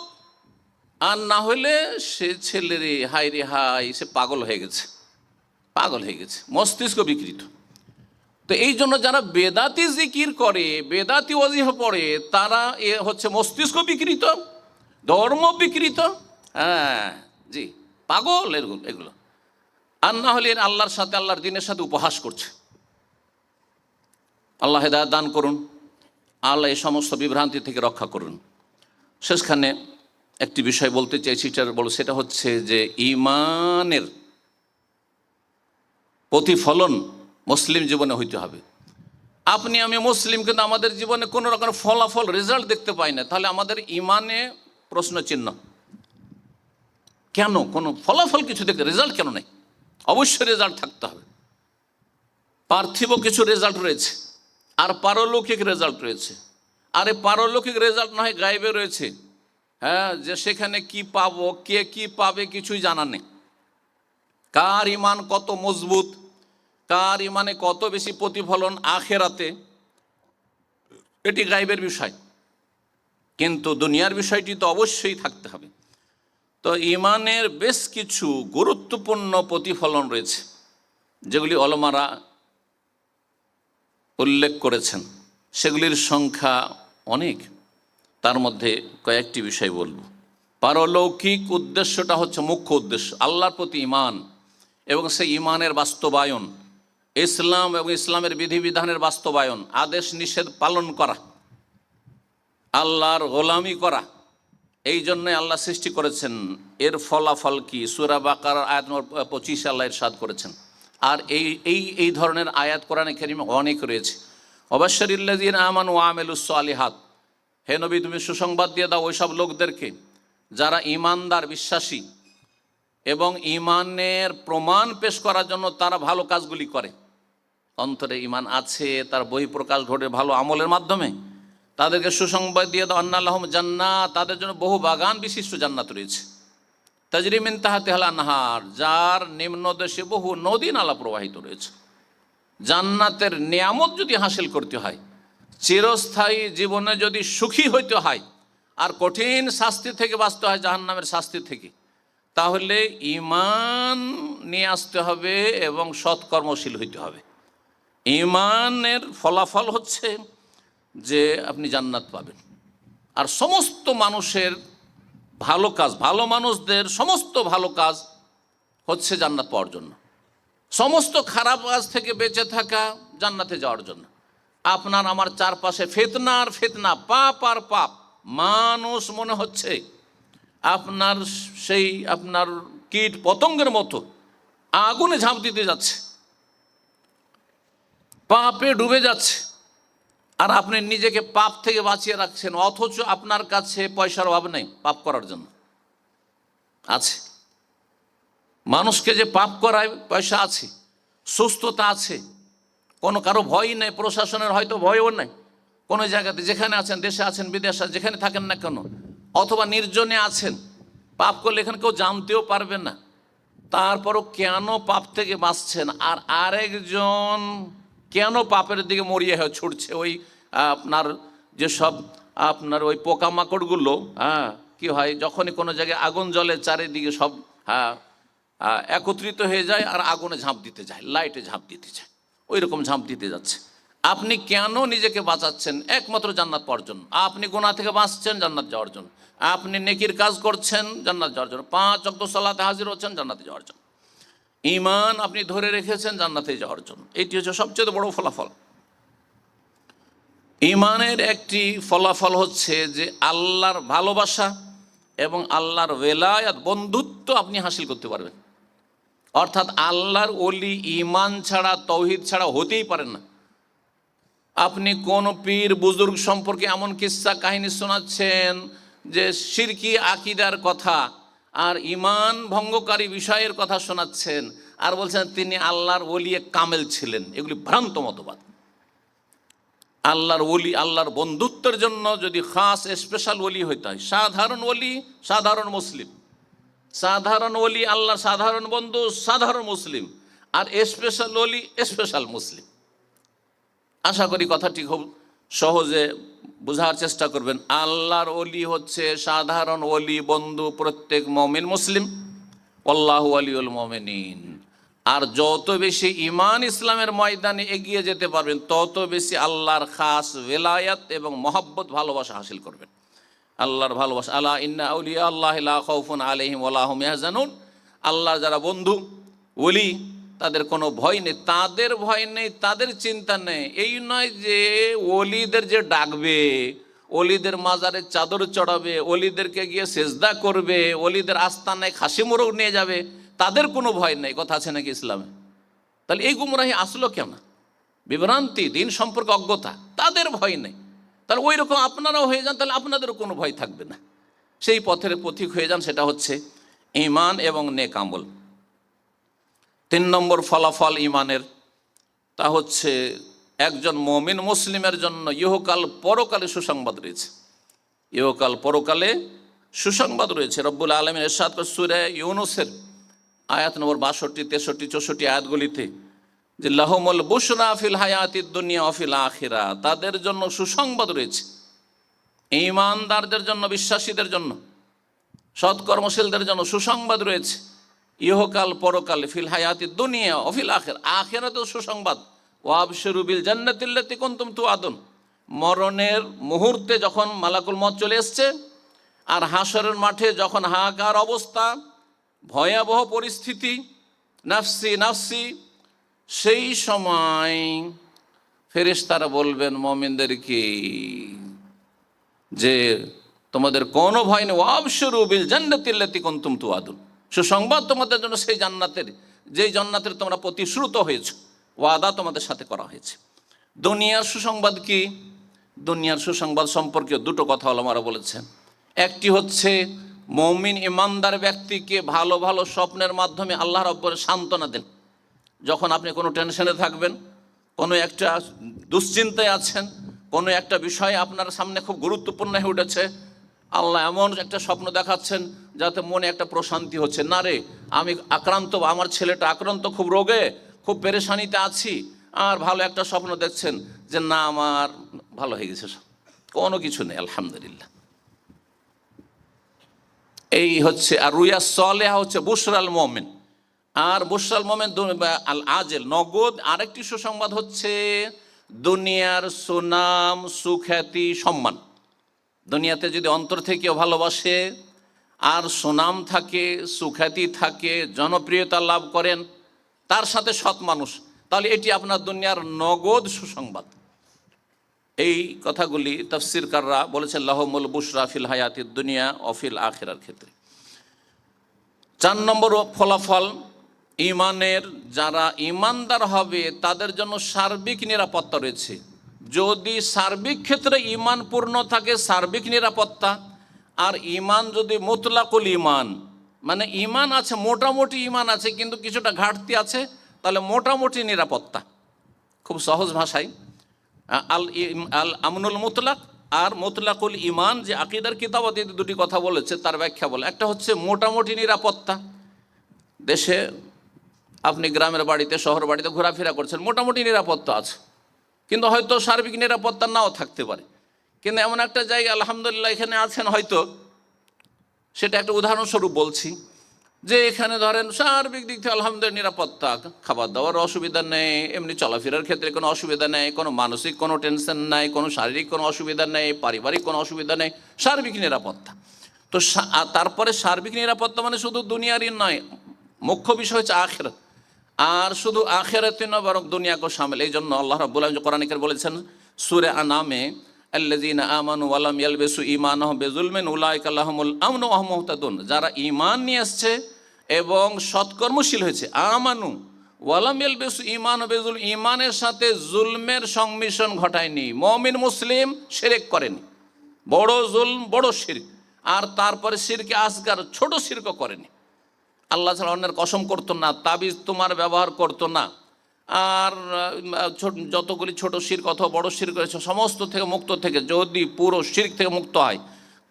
আর না হলে সে ছেলে রে হাই রে হাই, সে পাগল হয়ে গেছে, পাগল হয়ে গেছে, মস্তিষ্ক বিকৃত। তো এই জন্য যারা বেদাতি জিকির করে, বেদাতি ওয়াজিফা পড়ে, তারা হচ্ছে মস্তিষ্ক বিকৃত, ধর্ম বিকৃত। হ্যাঁ জি, পাগল এগুলো। আর না হলে আল্লাহর সাথে, আল্লাহর দিনের সাথে উপহাস করছে। আল্লাহ হেদায়েত দান করুন, আল্লাহ এই সমস্ত বিভ্রান্তি থেকে রক্ষা করুন। শেষখানে একটি বিষয় বলতে চাইছি, সেটা হচ্ছে যে ঈমানের প্রতিফলন মুসলিম জীবনে হইতে হবে। আপনি আমি মুসলিম, কিন্তু আমাদের জীবনে কোনো রকম ফলাফল রেজাল্ট দেখতে পাই না, তাহলে আমাদের ঈমানে প্রশ্ন চিহ্ন। কেন কোনো ফলাফল কিছু দেখতে, রেজাল্ট কেন নেই? অবশ্যই রেজাল্ট থাকতে হবে। পার্থিব কিছু রেজাল্ট রয়েছে, আর পারলৌকিক রেজাল্ট রয়েছে। আর এই পারলৌকিক রেজাল্ট না হয় গায়েবে রয়েছে, হ্যাঁ, যে সেখানে কি পাবো, কে কি পাবে কিছুই জানা নেই। কার ঈমান কত মজবুত, কার ঈমানে কত বেশি প্রতিফলন আখেরাতে, এটি গায়েবের বিষয়। কিন্তু দুনিয়ার বিষয়টি তো অবশ্যই থাকতে হবে। তো ঈমানের বেশ কিছু গুরুত্বপূর্ণ প্রতিফলন রয়েছে, যেগুলি ওলামারা উল্লেখ করেছেন। সেগুলির সংখ্যা অনেক, তার মধ্যে কয়েকটি বিষয় বলবো। পারলৌকিক উদ্দেশ্যটা হচ্ছে মুখ্য উদ্দেশ্য, আল্লাহর প্রতি ঈমান এবং সেই ঈমানের বাস্তবায়ন, ইসলাম এবং ইসলামের বিধিবিধানের বাস্তবায়ন, আদেশ নিষেধ পালন করা, আল্লাহর গোলামি করা। এই জন্যে আল্লাহ সৃষ্টি করেছেন। এর ফলাফল কি? সূরা বাকারার আয়াত নম্বর 25 আল্লাহ ইরশাদ করেছেন। আর এই ধরনের আয়াত কোরআনে কারিমে অনেক রয়েছে। ওয়াবাশশিরিল্লাযীনা আমানু ওয়া আমিলুস সালিহাত, হে নবী তুমি সুসংবাদ দিয়ে দাও ওই সব লোকদেরকে যারা ঈমানদার, বিশ্বাসী এবং ঈমানের প্রমাণ পেশ করার জন্য তারা ভালো কাজগুলি করে। অন্তরে ঈমান আছে, তার বহিঃপ্রকাশ ঘটে ভালো আমলের মাধ্যমে। তাদেরকে সুসংবাদ দিয়ে দাও আন্না লাহুম জান্নাত, তাদের জন্য বহু বাগান বিশিষ্ট জান্নাত রয়েছে। তাজরি মিন তাহতিহাল আনহার, যার নিম্নদেশে বহু নদী নালা প্রবাহিত রয়েছে। জান্নাতের নিয়ামত যদি হাসিল করতে হয়, চিরস্থায়ী জীবনে যদি সুখী হইতে হয়, আর কঠিন শাস্তি থেকে বাঁচতে হয়, জাহান্নামের শাস্তি থেকে, তাহলে ঈমান নিয়ে আসতে হবে এবং সৎকর্মশীল হইতে হবে। ঈমানের ফলাফল হচ্ছে যে আপনি জান্নাত পাবেন। আর সমস্ত মানুষের ভালো কাজ, ভালো মানুষদের সমস্ত ভালো কাজ হচ্ছে জান্নাত পাওয়ার জন্য। সমস্ত খারাপ কাজ থেকে বেঁচে থাকা জান্নাতে যাওয়ার জন্য। আপনার আমার চারপাশে ফিতনা আর ফিতনা, পাপ আর পাপ। মানুষ মনে হচ্ছে আপনার আপনার কীট পতঙ্গের মতো আগুনে ঝাঁপ দিতে যাচ্ছে, পাপে ডুবে যাচ্ছে, আর আপনি নিজেকে পাপ থেকে বাঁচিয়ে রাখছেন। অথচ আপনার কাছে পয়সার অভাব নেই পাপ করার জন্য, আছে। মানুষকে যে পাপ করায় পয়সা আছে, সুস্থতা আছে, কোনো কারো ভয় নেই, প্রশাসনের হয়তো ভয়ও নেই। কোনো জায়গাতে যেখানে আছেন, দেশে আছেন, বিদেশে যেখানে থাকেন না কেন, অথবা নির্জনে আছেন, পাপ করলে এখানে কেউ জানতেও পারবে না, তারপরও কেন পাপ থেকে বাঁচছেন? আর আরেকজন কেন পাপের দিকে মরিয়ে হয়ে ছুটছে? ওই আপনার যেসব আপনার ওই পোকামাকড়গুলো, কি হয়, যখনই কোনো জায়গায় আগুন জ্বলে চারিদিকে সব একত্রিত হয়ে যায় আর আগুনে ঝাঁপ দিতে যায়, লাইটে ঝাঁপ দিতে যায়, ওই রকম ঝাঁপ দিতে যাচ্ছে। আপনি কেন নিজেকে বাঁচাচ্ছেন? একমাত্র জান্নাত পাওয়ার জন্য। আপনি গুনাহ থেকে বাঁচছেন জান্নাত যাওয়ার জন্য, আপনি নেকির কাজ করছেন জান্নাত যাওয়ার জন্য, 5 ওয়াক্ত সালাতে হাজির হচ্ছেন জান্নাতে যাওয়ার জন্য, ঈমান আপনি ধরে রেখেছেন জান্নাতে যাওয়ার জন্য। এটি হচ্ছে সবচেয়ে বড় ফলাফল। ঈমানের একটি ফলাফল হচ্ছে যে আল্লাহর ভালোবাসা এবং আল্লাহর ওয়েলায়াত, বন্ধুত্ব আপনি হাসিল করতে পারবেন। অর্থাৎ আল্লাহর ওলি ঈমান ছাড়া, তৌহিদ ছাড়া হতেই পারেন না। আপনি কোন পীর বুজুর্গ সম্পর্কে এমন কিস্সা কাহিনী শোনাচ্ছেন যে শিরকি আকীদার কথা আর ঈমান ভঙ্গকারী বিষয়ের কথা শোনাচ্ছেন, আর বলছেন তিনি আল্লাহর ওলি কামেল ছিলেন, এগুলি ভ্রান্ত মতবাদ। আল্লাহর ওলি, আল্লাহর বন্ধুত্বের জন্য যদি খাস স্পেশাল ওলি হইতে হয়, সাধারণ ওলি সাধারণ মুসলিম, সাধারণ ওলি আল্লাহর সাধারণ বন্ধু সাধারণ মুসলিম, আর স্পেশাল ওলি স্পেশাল মুসলিম। আশা করি কথাটি খুব সহজে বোঝার চেষ্টা করবেন। আল্লাহর ওলি হচ্ছে সাধারণ ওলি, বন্ধু প্রত্যেক মুমিন মুসলিম, আল্লাহু ওয়ালিউল মুমিনিন। আর যত বেশি ঈমান ইসলামের ময়দানে এগিয়ে যেতে পারবেন, তত বেশি আল্লাহর খাস ওয়েলায়াত এবং মহব্বত, ভালোবাসা হাসিল করবেন। আল্লাহর ভালোবাসা, আলা ইন্না আউলিয়া আল্লাহি লা খাউফুন আলাইহিম ওয়া লা হুম ইয়াহজানুন। আল্লাহর যারা বন্ধু, ওলি, তাদের কোনো ভয় নেই, তাদের ভয় নেই, তাদের চিন্তা নেই। এই নয় যে ওলিদের যে ডাকবে, ওলিদের মাজারে চাদর চড়াবে, ওলিদেরকে গিয়ে সেজদা করবে, ওলিদের আস্তানায় খাসি মোরগ নিয়ে যাবে, তাদের কোনো ভয় নেই। কথা আছে নাকি ইসলামে? তাহলে এই গুমরাহি আসলো কেন? বিভ্রান্তি, দিন সম্পর্কে অজ্ঞতা, তাদের ভয় নেই। তাহলে ওই রকম আপনারাও হয়ে যান, তাহলে আপনাদেরও কোনো ভয় থাকবে না। সেই পথের পথিক হয়ে যান, সেটা হচ্ছে ঈমান এবং নেক আমল। 3 নম্বর ফলাফল ঈমানের, তা হচ্ছে একজন মুমিন মুসলিমের জন্য ইহকাল পরকালে সুসংবাদ রয়েছে। ইহকাল পরকালে সুসংবাদ রয়েছে। রব্বুল আলামিন ইরশাদ করেন সূরা ইউনূসের আয়াত নম্বর 62, 63, 64 আয়াতগুলিতে যে লাহুমুল বুশরা ফিল হায়াতিদ দুনিয়া ওয়া ফিল আখিরা, তাদের জন্য সুসংবাদ রয়েছে। ঈমানদারদের জন্য, বিশ্বাসীদের জন্য, সৎকর্মশীলদের জন্য সুসংবাদ রয়েছে ইহকাল পরকালে, ফিল হায়াতিদ দুনিয়া ওয়া ফিল আখিরা, আখিরাতেও সুসংবাদ। ওয়াবশিরু বিল জান্নাতিল্লাতী কুনতুম তুআদুন, মরণের মুহূর্তে যখন মালাকুল মউত চলে এসছে আর হাসরের মাঠে যখন হাহাকার অবস্থা, ভয়াবহ পরিস্থিতি, নাফসি নাফসি, সেই সময় ফেরেশতারা বলবেন মুমিনদেরকে যে তোমাদের কোনো ভয় নেই। ওয়াবশিরু বিল জান্নাতিল্লাতী কুনতুম তুআদুন, সুসংবাদ তোমাদের জন্য সেই জান্নাতের, যেই জান্নাতের তোমরা প্রতিশ্রুত হয়েছে, ওয়াদা তোমাদের সাথে করা হয়েছে। দুনিয়ার সুসংবাদ কি? দুনিয়ার সুসংবাদ সম্পর্কে দুটো কথা ওলামারা বলেছেন। একটি হচ্ছে মুমিন ইমানদার ব্যক্তিকে ভালো ভালো স্বপ্নের মাধ্যমে আল্লাহ রাব্বুল সান্ত্বনা দেন। যখন আপনি কোনো টেনশনে থাকবেন, কোনো একটা দুশ্চিন্তায় আছেন, কোনো একটা বিষয় আপনার সামনে খুব গুরুত্বপূর্ণ হয়ে উঠেছে, আল্লাহ এমন একটা স্বপ্ন দেখাচ্ছেন যাতে মনে একটা প্রশান্তি হচ্ছে, না রে আমি আক্রান্ত, আমার ছেলেটা আক্রান্ত, খুব রোগে, খুব পেরেশানিতে আছি, আর ভালো একটা স্বপ্ন দেখছেন যে না আমার ভালো হয়ে গেছে, সব কোনো কিছু নেই, আলহামদুলিল্লাহ। এই হচ্ছে, আর রুয়া সালেহা হচ্ছে বুশরাল মুমিন। আর বুশরাল মুমিন আল আজেল, নগদ। আরেকটি সুসংবাদ হচ্ছে দুনিয়ার সুনাম, সুখ্যাতি, সম্মান। দুনিয়াতে যদি অন্তর থেকেও ভালোবাসে আর সুনাম থাকে, সুখ্যাতি থাকে, জনপ্রিয়তা লাভ করেন, তার সাথে সৎ মানুষ, তাহলে এটি আপনার দুনিয়ার নগদ সুসংবাদ। এই কথাগুলি তাফসীরকাররা বলেছেন লাহুমুল বুশরা ফিল হায়াতিদ দুনিয়া ওয়া ফিল আখিরার ক্ষেত্রে। 4 নম্বর ফলাফল ঈমানের, যারা ঈমানদার হবে তাদের জন্য সার্বিক নিরাপত্তা রয়েছে। যদি সার্বিক ক্ষেত্রে ঈমান পূর্ণ থাকে, সার্বিক নিরাপত্তা, আর ঈমান যদি মুতলাকুল ঈমান, মানে ঈমান আছে, মোটামুটি ঈমান আছে কিন্তু কিছুটা ঘাটতি আছে, তাহলে মোটামুটি নিরাপত্তা। খুব সহজ ভাষায় আল আমনুল মুতলাক আর মুতলাকুল ঈমান, যে আকীদার কিতাবতে দুটি কথা বলেছে তার ব্যাখ্যা বলে। একটা হচ্ছে মোটামুটি নিরাপত্তা, দেশে আপনি গ্রামের বাড়িতে, শহর বাড়িতে ঘোরাফেরা করছেন, মোটামুটি নিরাপত্তা আছে, কিন্তু হয়তো সার্বিক নিরাপত্তা নাও থাকতে পারে। কিন্তু এমন একটা জায়গা আলহামদুলিল্লাহ এখানে আছেন হয়তো, সেটা একটা উদাহরণস্বরূপ বলছি, যে এখানে ধরেন সার্বিক দিক থেকে আলহামদুলিল্লাহ নিরাপত্তা, খাবার দাবার অসুবিধা নেই, এমনি চলাফেরার ক্ষেত্রে কোনো অসুবিধা নেই, কোনো মানসিক কোনো টেনশন নাই, কোনো শারীরিক কোনো অসুবিধা নেই, পারিবারিক কোনো অসুবিধা নেই, সার্বিক নিরাপত্তা। তো তারপরে সার্বিক নিরাপত্তা মানে শুধু দুনিয়ারই নয়, মুখ্য বিষয় হচ্ছে আখিরাত। আর শুধু আখিরাতে নয়, বরং দুনিয়াকেও শামিল। এই জন্য আল্লাহ রাব্বুল আলামিন কোরআনে বলেছেন সূরা আনামে, আল্লাযীনা আমানু ওয়া লাম ইয়ালবিসু ঈমানাহুম বিযুলমিন উলাইকা লাহুমুল আমনু ওয়া হুম মুহতাদুন, যারা ঈমান নিয়ে আসছে এবং সৎকর্মশীল হয়েছে, আমানু ওয়া লাম ইয়ালবিসু ঈমানাহুম বিযুল, ঈমানের সাথে জুলমের সংমিশ্রণ ঘটায়নি, মুমিন মুসলিম শিরক করেনি, বড় জুলম বড় শিরক, আর তারপরে শিরকে আসগার ছোট শিরকও করেনি, আল্লাহ ছাড়া অন্যের কসম করতো না, তাবিজ তোমার ব্যবহার করতো না, আর যতগুলি ছোট শিরক অথবা বড় শিরক রয়েছে সমস্ত থেকে মুক্ত থেকে, যদি পুরো শিরক থেকে মুক্ত হয়,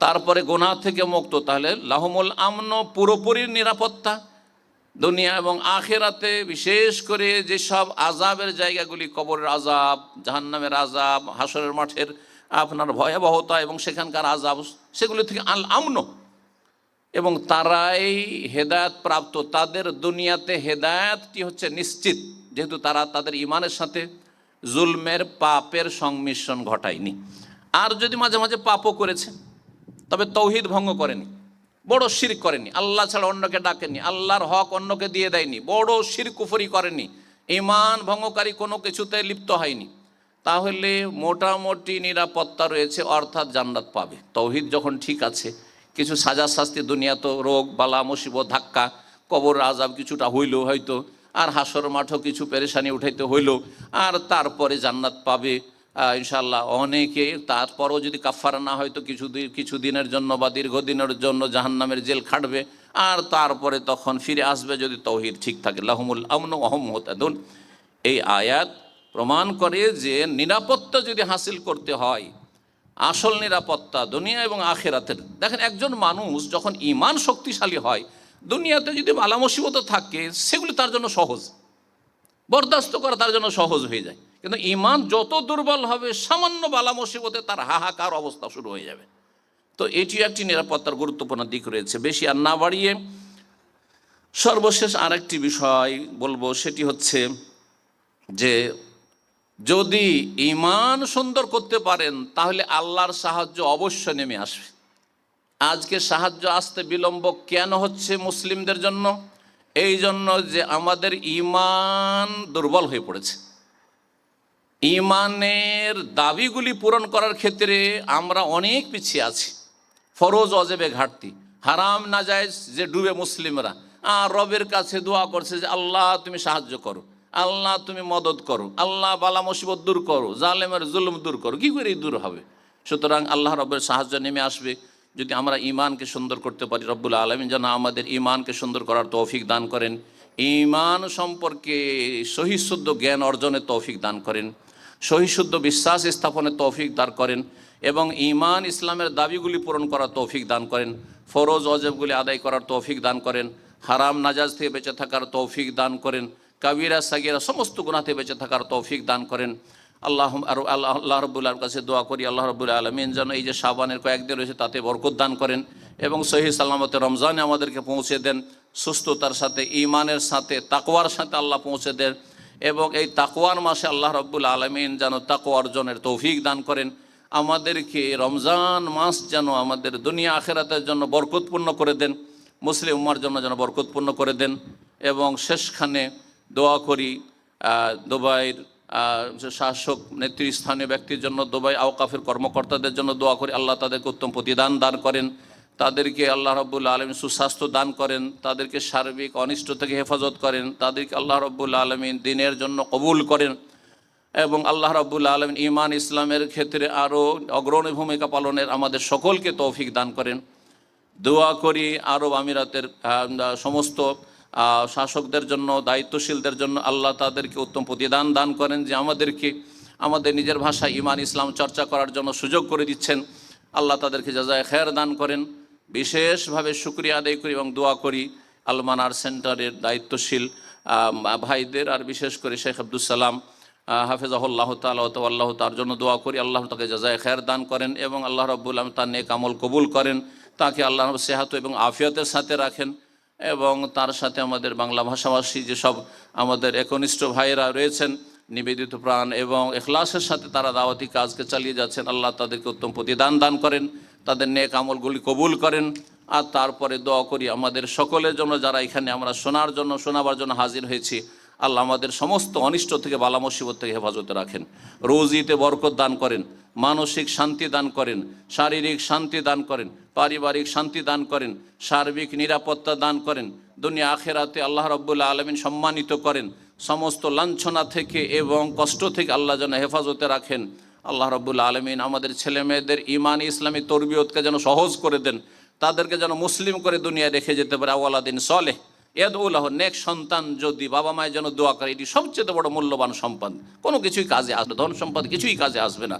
তারপরে গুনাহ থেকে মুক্ত, তাহলে লাহুমুল আমন, পুরোপুরি নিরাপত্তা দুনিয়া এবং আখিরাতে। বিশেষ করে যেসব আযাবের জায়গাগুলি, কবরের আযাব, জাহান্নামের আযাব, হাসরের মাঠের আপনার ভয়াবহতা এবং সেখানকার আযাব, সেগুলি থেকে আল আমন, এবং তারাই হেদায়েত প্রাপ্ত, তাদের দুনিয়াতে হেদায়েতটি হচ্ছে নিশ্চিত, যেহেতু তারা তাদের ঈমানের সাথে জুলমের, পাপের সংমিশ্রণ ঘটায়নি। আর যদি মাঝে মাঝে পাপও করেছে, তবে তৌহিদ ভঙ্গ করেনি, বড় শিরক করেনি, আল্লাহ ছাড়া অন্যকে ডাকেনি, আল্লাহর হক অন্যকে দিয়ে দেয়নি, বড় শিরক কুফরি করেনি, ঈমান ভঙ্গকারী কোনো কিছুতে লিপ্ত হয়নি, তাহলে মোটামুটি নিরাপত্তা রয়েছে, অর্থাৎ জান্নাত পাবে। তৌহিদ যখন ঠিক আছে, কিছু সাজা শাস্তি দুনিয়া তো রোগ বালা মুসিবত ধাক্কা কবর আজাব কিছুটা হইল হয়তো, আর হাসর মাঠও কিছু পেরেশানি উঠাইতে হইল, আর তারপরে জান্নাত পাবে ইনশাআল্লাহ। অনেকে তারপরও যদি কাফারা না হয় তো কিছু দিনের জন্য বা দীর্ঘদিনের জন্য জাহান্নামের জেল খাটবে, আর তারপরে তখন ফিরে আসবে যদি তৌহিদ ঠিক থাকে। লাহুমুল আমনু ওয়া হুম মুহতাদুন। এই আয়াত প্রমাণ করে যে নিরাপত্তা যদি হাসিল করতে হয়, আসল নিরাপত্তা দুনিয়া এবং আখিরাতের। দেখেন, একজন মানুষ যখন ঈমান শক্তিশালী হয়, দুনিয়াতে যদি বালা মুসিবত থাকে সেগুলি তার জন্য সহজ, বরদাস্ত করা তার জন্য সহজ হয়ে যায়। কিন্তু ঈমান যত দুর্বল হবে, সামান্য বালা মুসিবতে তার হাহাকার অবস্থা শুরু হয়ে যাবে। তো এটি একটি নিরাপত্তার গুরুত্বপূর্ণ দিক রয়েছে। বেশি আর না বাড়িয়ে সর্বশেষ আরেকটি বিষয় বলবো, সেটি হচ্ছে যে যদি ঈমান সুন্দর করতে পারেন তাহলে আল্লাহর সাহায্য অবশ্য নেমে আসবে। আজকে সাহায্য আসতে বিলম্ব কেন হচ্ছে মুসলিমদের জন্য? এই জন্য যে আমাদের ঈমান দুর্বল হয়ে পড়েছে। ঈমানের দাবিগুলি পূরণ করার ক্ষেত্রে আমরা অনেক পিছিয়ে আছি। ফরজ অজেবে ঘাটতি, হারাম নাজায়েজ যে ডুবে মুসলিমরা, আর রবের কাছে দোয়া করছে যে আল্লাহ তুমি সাহায্য করো, আল্লাহ তুমি মদত করো, আল্লাহ বালা মুসিবত দূর করো, জালেমের জুলুম দূর করো। কী করে দূর হবে? সুতরাং আল্লাহ রবের সাহায্য নেমে আসবে যদি আমরা ঈমানকে সুন্দর করতে পারি। রব্বুল আলামিন যেন আমাদের ঈমানকে সুন্দর করার তৌফিক দান করেন, ঈমান সম্পর্কে সহিশুদ্ধ জ্ঞান অর্জনের তৌফিক দান করেন, সহিশুদ্ধ বিশ্বাস স্থাপনের তৌফিক দান করেন, এবং ঈমান ইসলামের দাবিগুলি পূরণ করার তৌফিক দান করেন, ফরজ অজেবগুলি আদায় করার তৌফিক দান করেন, হারাম নাজাজ থেকে বেঁচে থাকার তৌফিক দান করেন, কাবিরা সাগিরা সমস্ত গুনাহ থেকে বেঁচে থাকার তৌফিক দান করেন। আল্লাহ রব্বুল আলামিনের কাছে দোয়া করি, আল্লাহ রব্বুল আলামিন যেন এই যে শাবানের কয়েকদিন রয়েছে তাতে বরকত দান করেন এবং সহিহ সালামতে রমজানে আমাদেরকে পৌঁছে দেন, সুস্থতার সাথে, ঈমানের সাথে, তাকওয়ার সাথে আল্লাহ পৌঁছে দেন। এবং এই তাকওয়ার মাসে আল্লাহ রব্বুল আলামিন যেন তাকওয়া অর্জনের তৌফিক দান করেন। আমাদেরকে রমজান মাস যেন আমাদের দুনিয়া আখিরাতের জন্য বরকতপূর্ণ করে দেন, মুসলিম উম্মার জন্য যেন বরকতপূর্ণ করে দেন। এবং শেষখানে দোয়া করি দুবাইয়ের শাসক নেতৃস্থানীয় ব্যক্তির জন্য, দুবাই আওকাফের কর্মকর্তাদের জন্য দোয়া করি, আল্লাহ তাদেরকে উত্তম প্রতিদান দান করেন, তাদেরকে আল্লাহ রব্বুল আলমিন সুস্বাস্থ্য দান করেন, তাদেরকে সার্বিক অনিষ্ট থেকে হেফাজত করেন, তাদেরকে আল্লাহ রব্বুল আলমিন দিনের জন্য কবুল করেন, এবং আল্লাহ রাব্বুল আলামিন ঈমান ইসলামের ক্ষেত্রে আরও অগ্রণী ভূমিকা পালনের আমাদের সকলকে তৌফিক দান করেন। দোয়া করি আরব আমিরাতের সমস্ত শাসকদের জন্য, দায়িত্বশীলদের জন্য, আল্লাহ তাদেরকে উত্তম প্রতিদান দান করেন যে আমাদেরকে আমাদের নিজের ভাষায় ঈমান ইসলাম চর্চা করার জন্য সুযোগ করে দিচ্ছেন। আল্লাহ তাদেরকে জাযায়ে খায়ের দান করেন। বিশেষভাবে শুকরিয়া আদায় করি এবং দোয়া করি আল মানার সেন্টারের দায়িত্বশীল ভাইদের, আর বিশেষ করে শেখ আব্দুল সালাম হাফেজাহুল্লাহ তাআলা ওয়া তাআল্লাহু, তার জন্য দোয়া করি আল্লাহ তাকে জাযায়ে খায়ের দান করেন এবং আল্লাহ রাব্বুল আলামিন তার নেক আমল কবুল করেন, তাকে আল্লাহ সেহাত এবং আফিয়তের সাথে রাখেন। এবং তার সাথে আমাদের বাংলা ভাষাভাষী যেসব আমাদের একনিষ্ঠ ভাইয়েরা রয়েছেন, নিবেদিত প্রাণ এবং ইখলাসের সাথে তারা দাওয়াতি কাজকে চালিয়ে যাচ্ছেন, আল্লাহ তাদেরকে উত্তম প্রতিদান দান করেন, তাদের নেক আমলগুলি কবুল করেন। আর তারপরে দোয়া করি আমাদের সকলের জন্য যারা এখানে আমরা শোনাবার জন্য হাজির হয়েছি, আল্লাহ আমাদের সমস্ত অনিষ্ট থেকে, বালা মুসিবত থেকে হেফাজতে রাখেন, রোজিতে বরকত দান করেন, মানসিক শান্তি দান করেন, শারীরিক শান্তি দান করেন, পারিবারিক শান্তি দান করেন, সার্বিক নিরাপত্তা দান করেন, দুনিয়া আখেরাতে আল্লাহ রাব্বুল আলামিন সম্মানিত করেন, সমস্ত লাঞ্ছনা থেকে এবং কষ্ট থেকে আল্লাহ যেন হেফাজতে রাখেন। আল্লাহ রাব্বুল আলামিন আমাদের ছেলে মেয়েদের ঈমান ইসলামী তরবিয়তকে যেন সহজ করে দেন, তাদেরকে যেন মুসলিম করে দুনিয়ায় রেখে যেতে পারে। আওয়ালাদিন সলেহ ইয়াদউলাহ, নেক সন্তান যদি বাবা মায়ের জন্য দোয়া করে, এটি সবচেয়ে বড় মূল্যবান সম্পদ, কোনো কিছুই কাজে আসবে, ধন সম্পদ কিছুই কাজে আসবে না।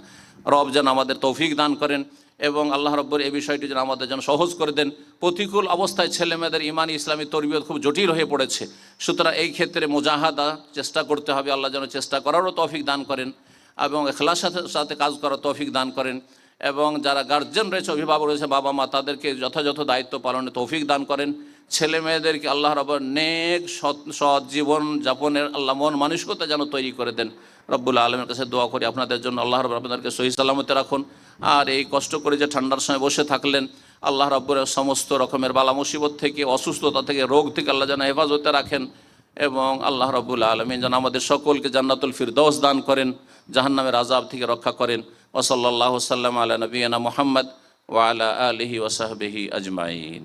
রব যেন আমাদের তৌফিক দান করেন এবং আল্লাহ রাব্বুল এই বিষয়টি যেন আমাদের যেন সহজ করে দেন। প্রতিকূল অবস্থায় ছেলে মেয়েদের ইমানি ইসলামী তরবিয়ত খুব জটিল হয়ে পড়েছে, সুতরাং এই ক্ষেত্রে মুজাহাদা চেষ্টা করতে হবে, আল্লাহ যেন চেষ্টা করারও তৌফিক দান করেন এবং ইখলাসের সাথে কাজ করার তৌফিক দান করেন। এবং যারা গার্জিয়ান রয়েছে, অভিভাবক রয়েছে, বাবা মা, তাদেরকে যথাযথ দায়িত্ব পালনে তৌফিক দান করেন। ছেলে মেয়েদেরকে আল্লাহ রাব্বুল নেক সৎ জীবন যাপনের আল্লাহ মন মানসিকতা যেন তৈরি করে দেন। রব্বুল আলমের কাছে দোয়া করি আপনাদের জন্য, আল্লাহ রাব্বুল আপনাদেরকে সহি সালামতে রাখুন। আর এই কষ্ট করে যে ঠান্ডার সময় বসে থাকলেন, আল্লাহ রাব্বুর সমস্ত রকমের বালা মুসিবত থেকে, অসুস্থতা থেকে, রোগ থেকে আল্লাহ যেন হেফাজতে রাখেন এবং আল্লাহ রাব্বুল আলামিন যেন আমাদের সকলকে জান্নাতুল ফিরদৌস দান করেন, জাহান্নামের আযাব থেকে রক্ষা করেন। ওয়া সাল্লাল্লাহু সাল্লাম আলা নবিয়িনা মুহাম্মদ ওয়া আলা আলিহি ওয়া সাহবিহি আজমাইন।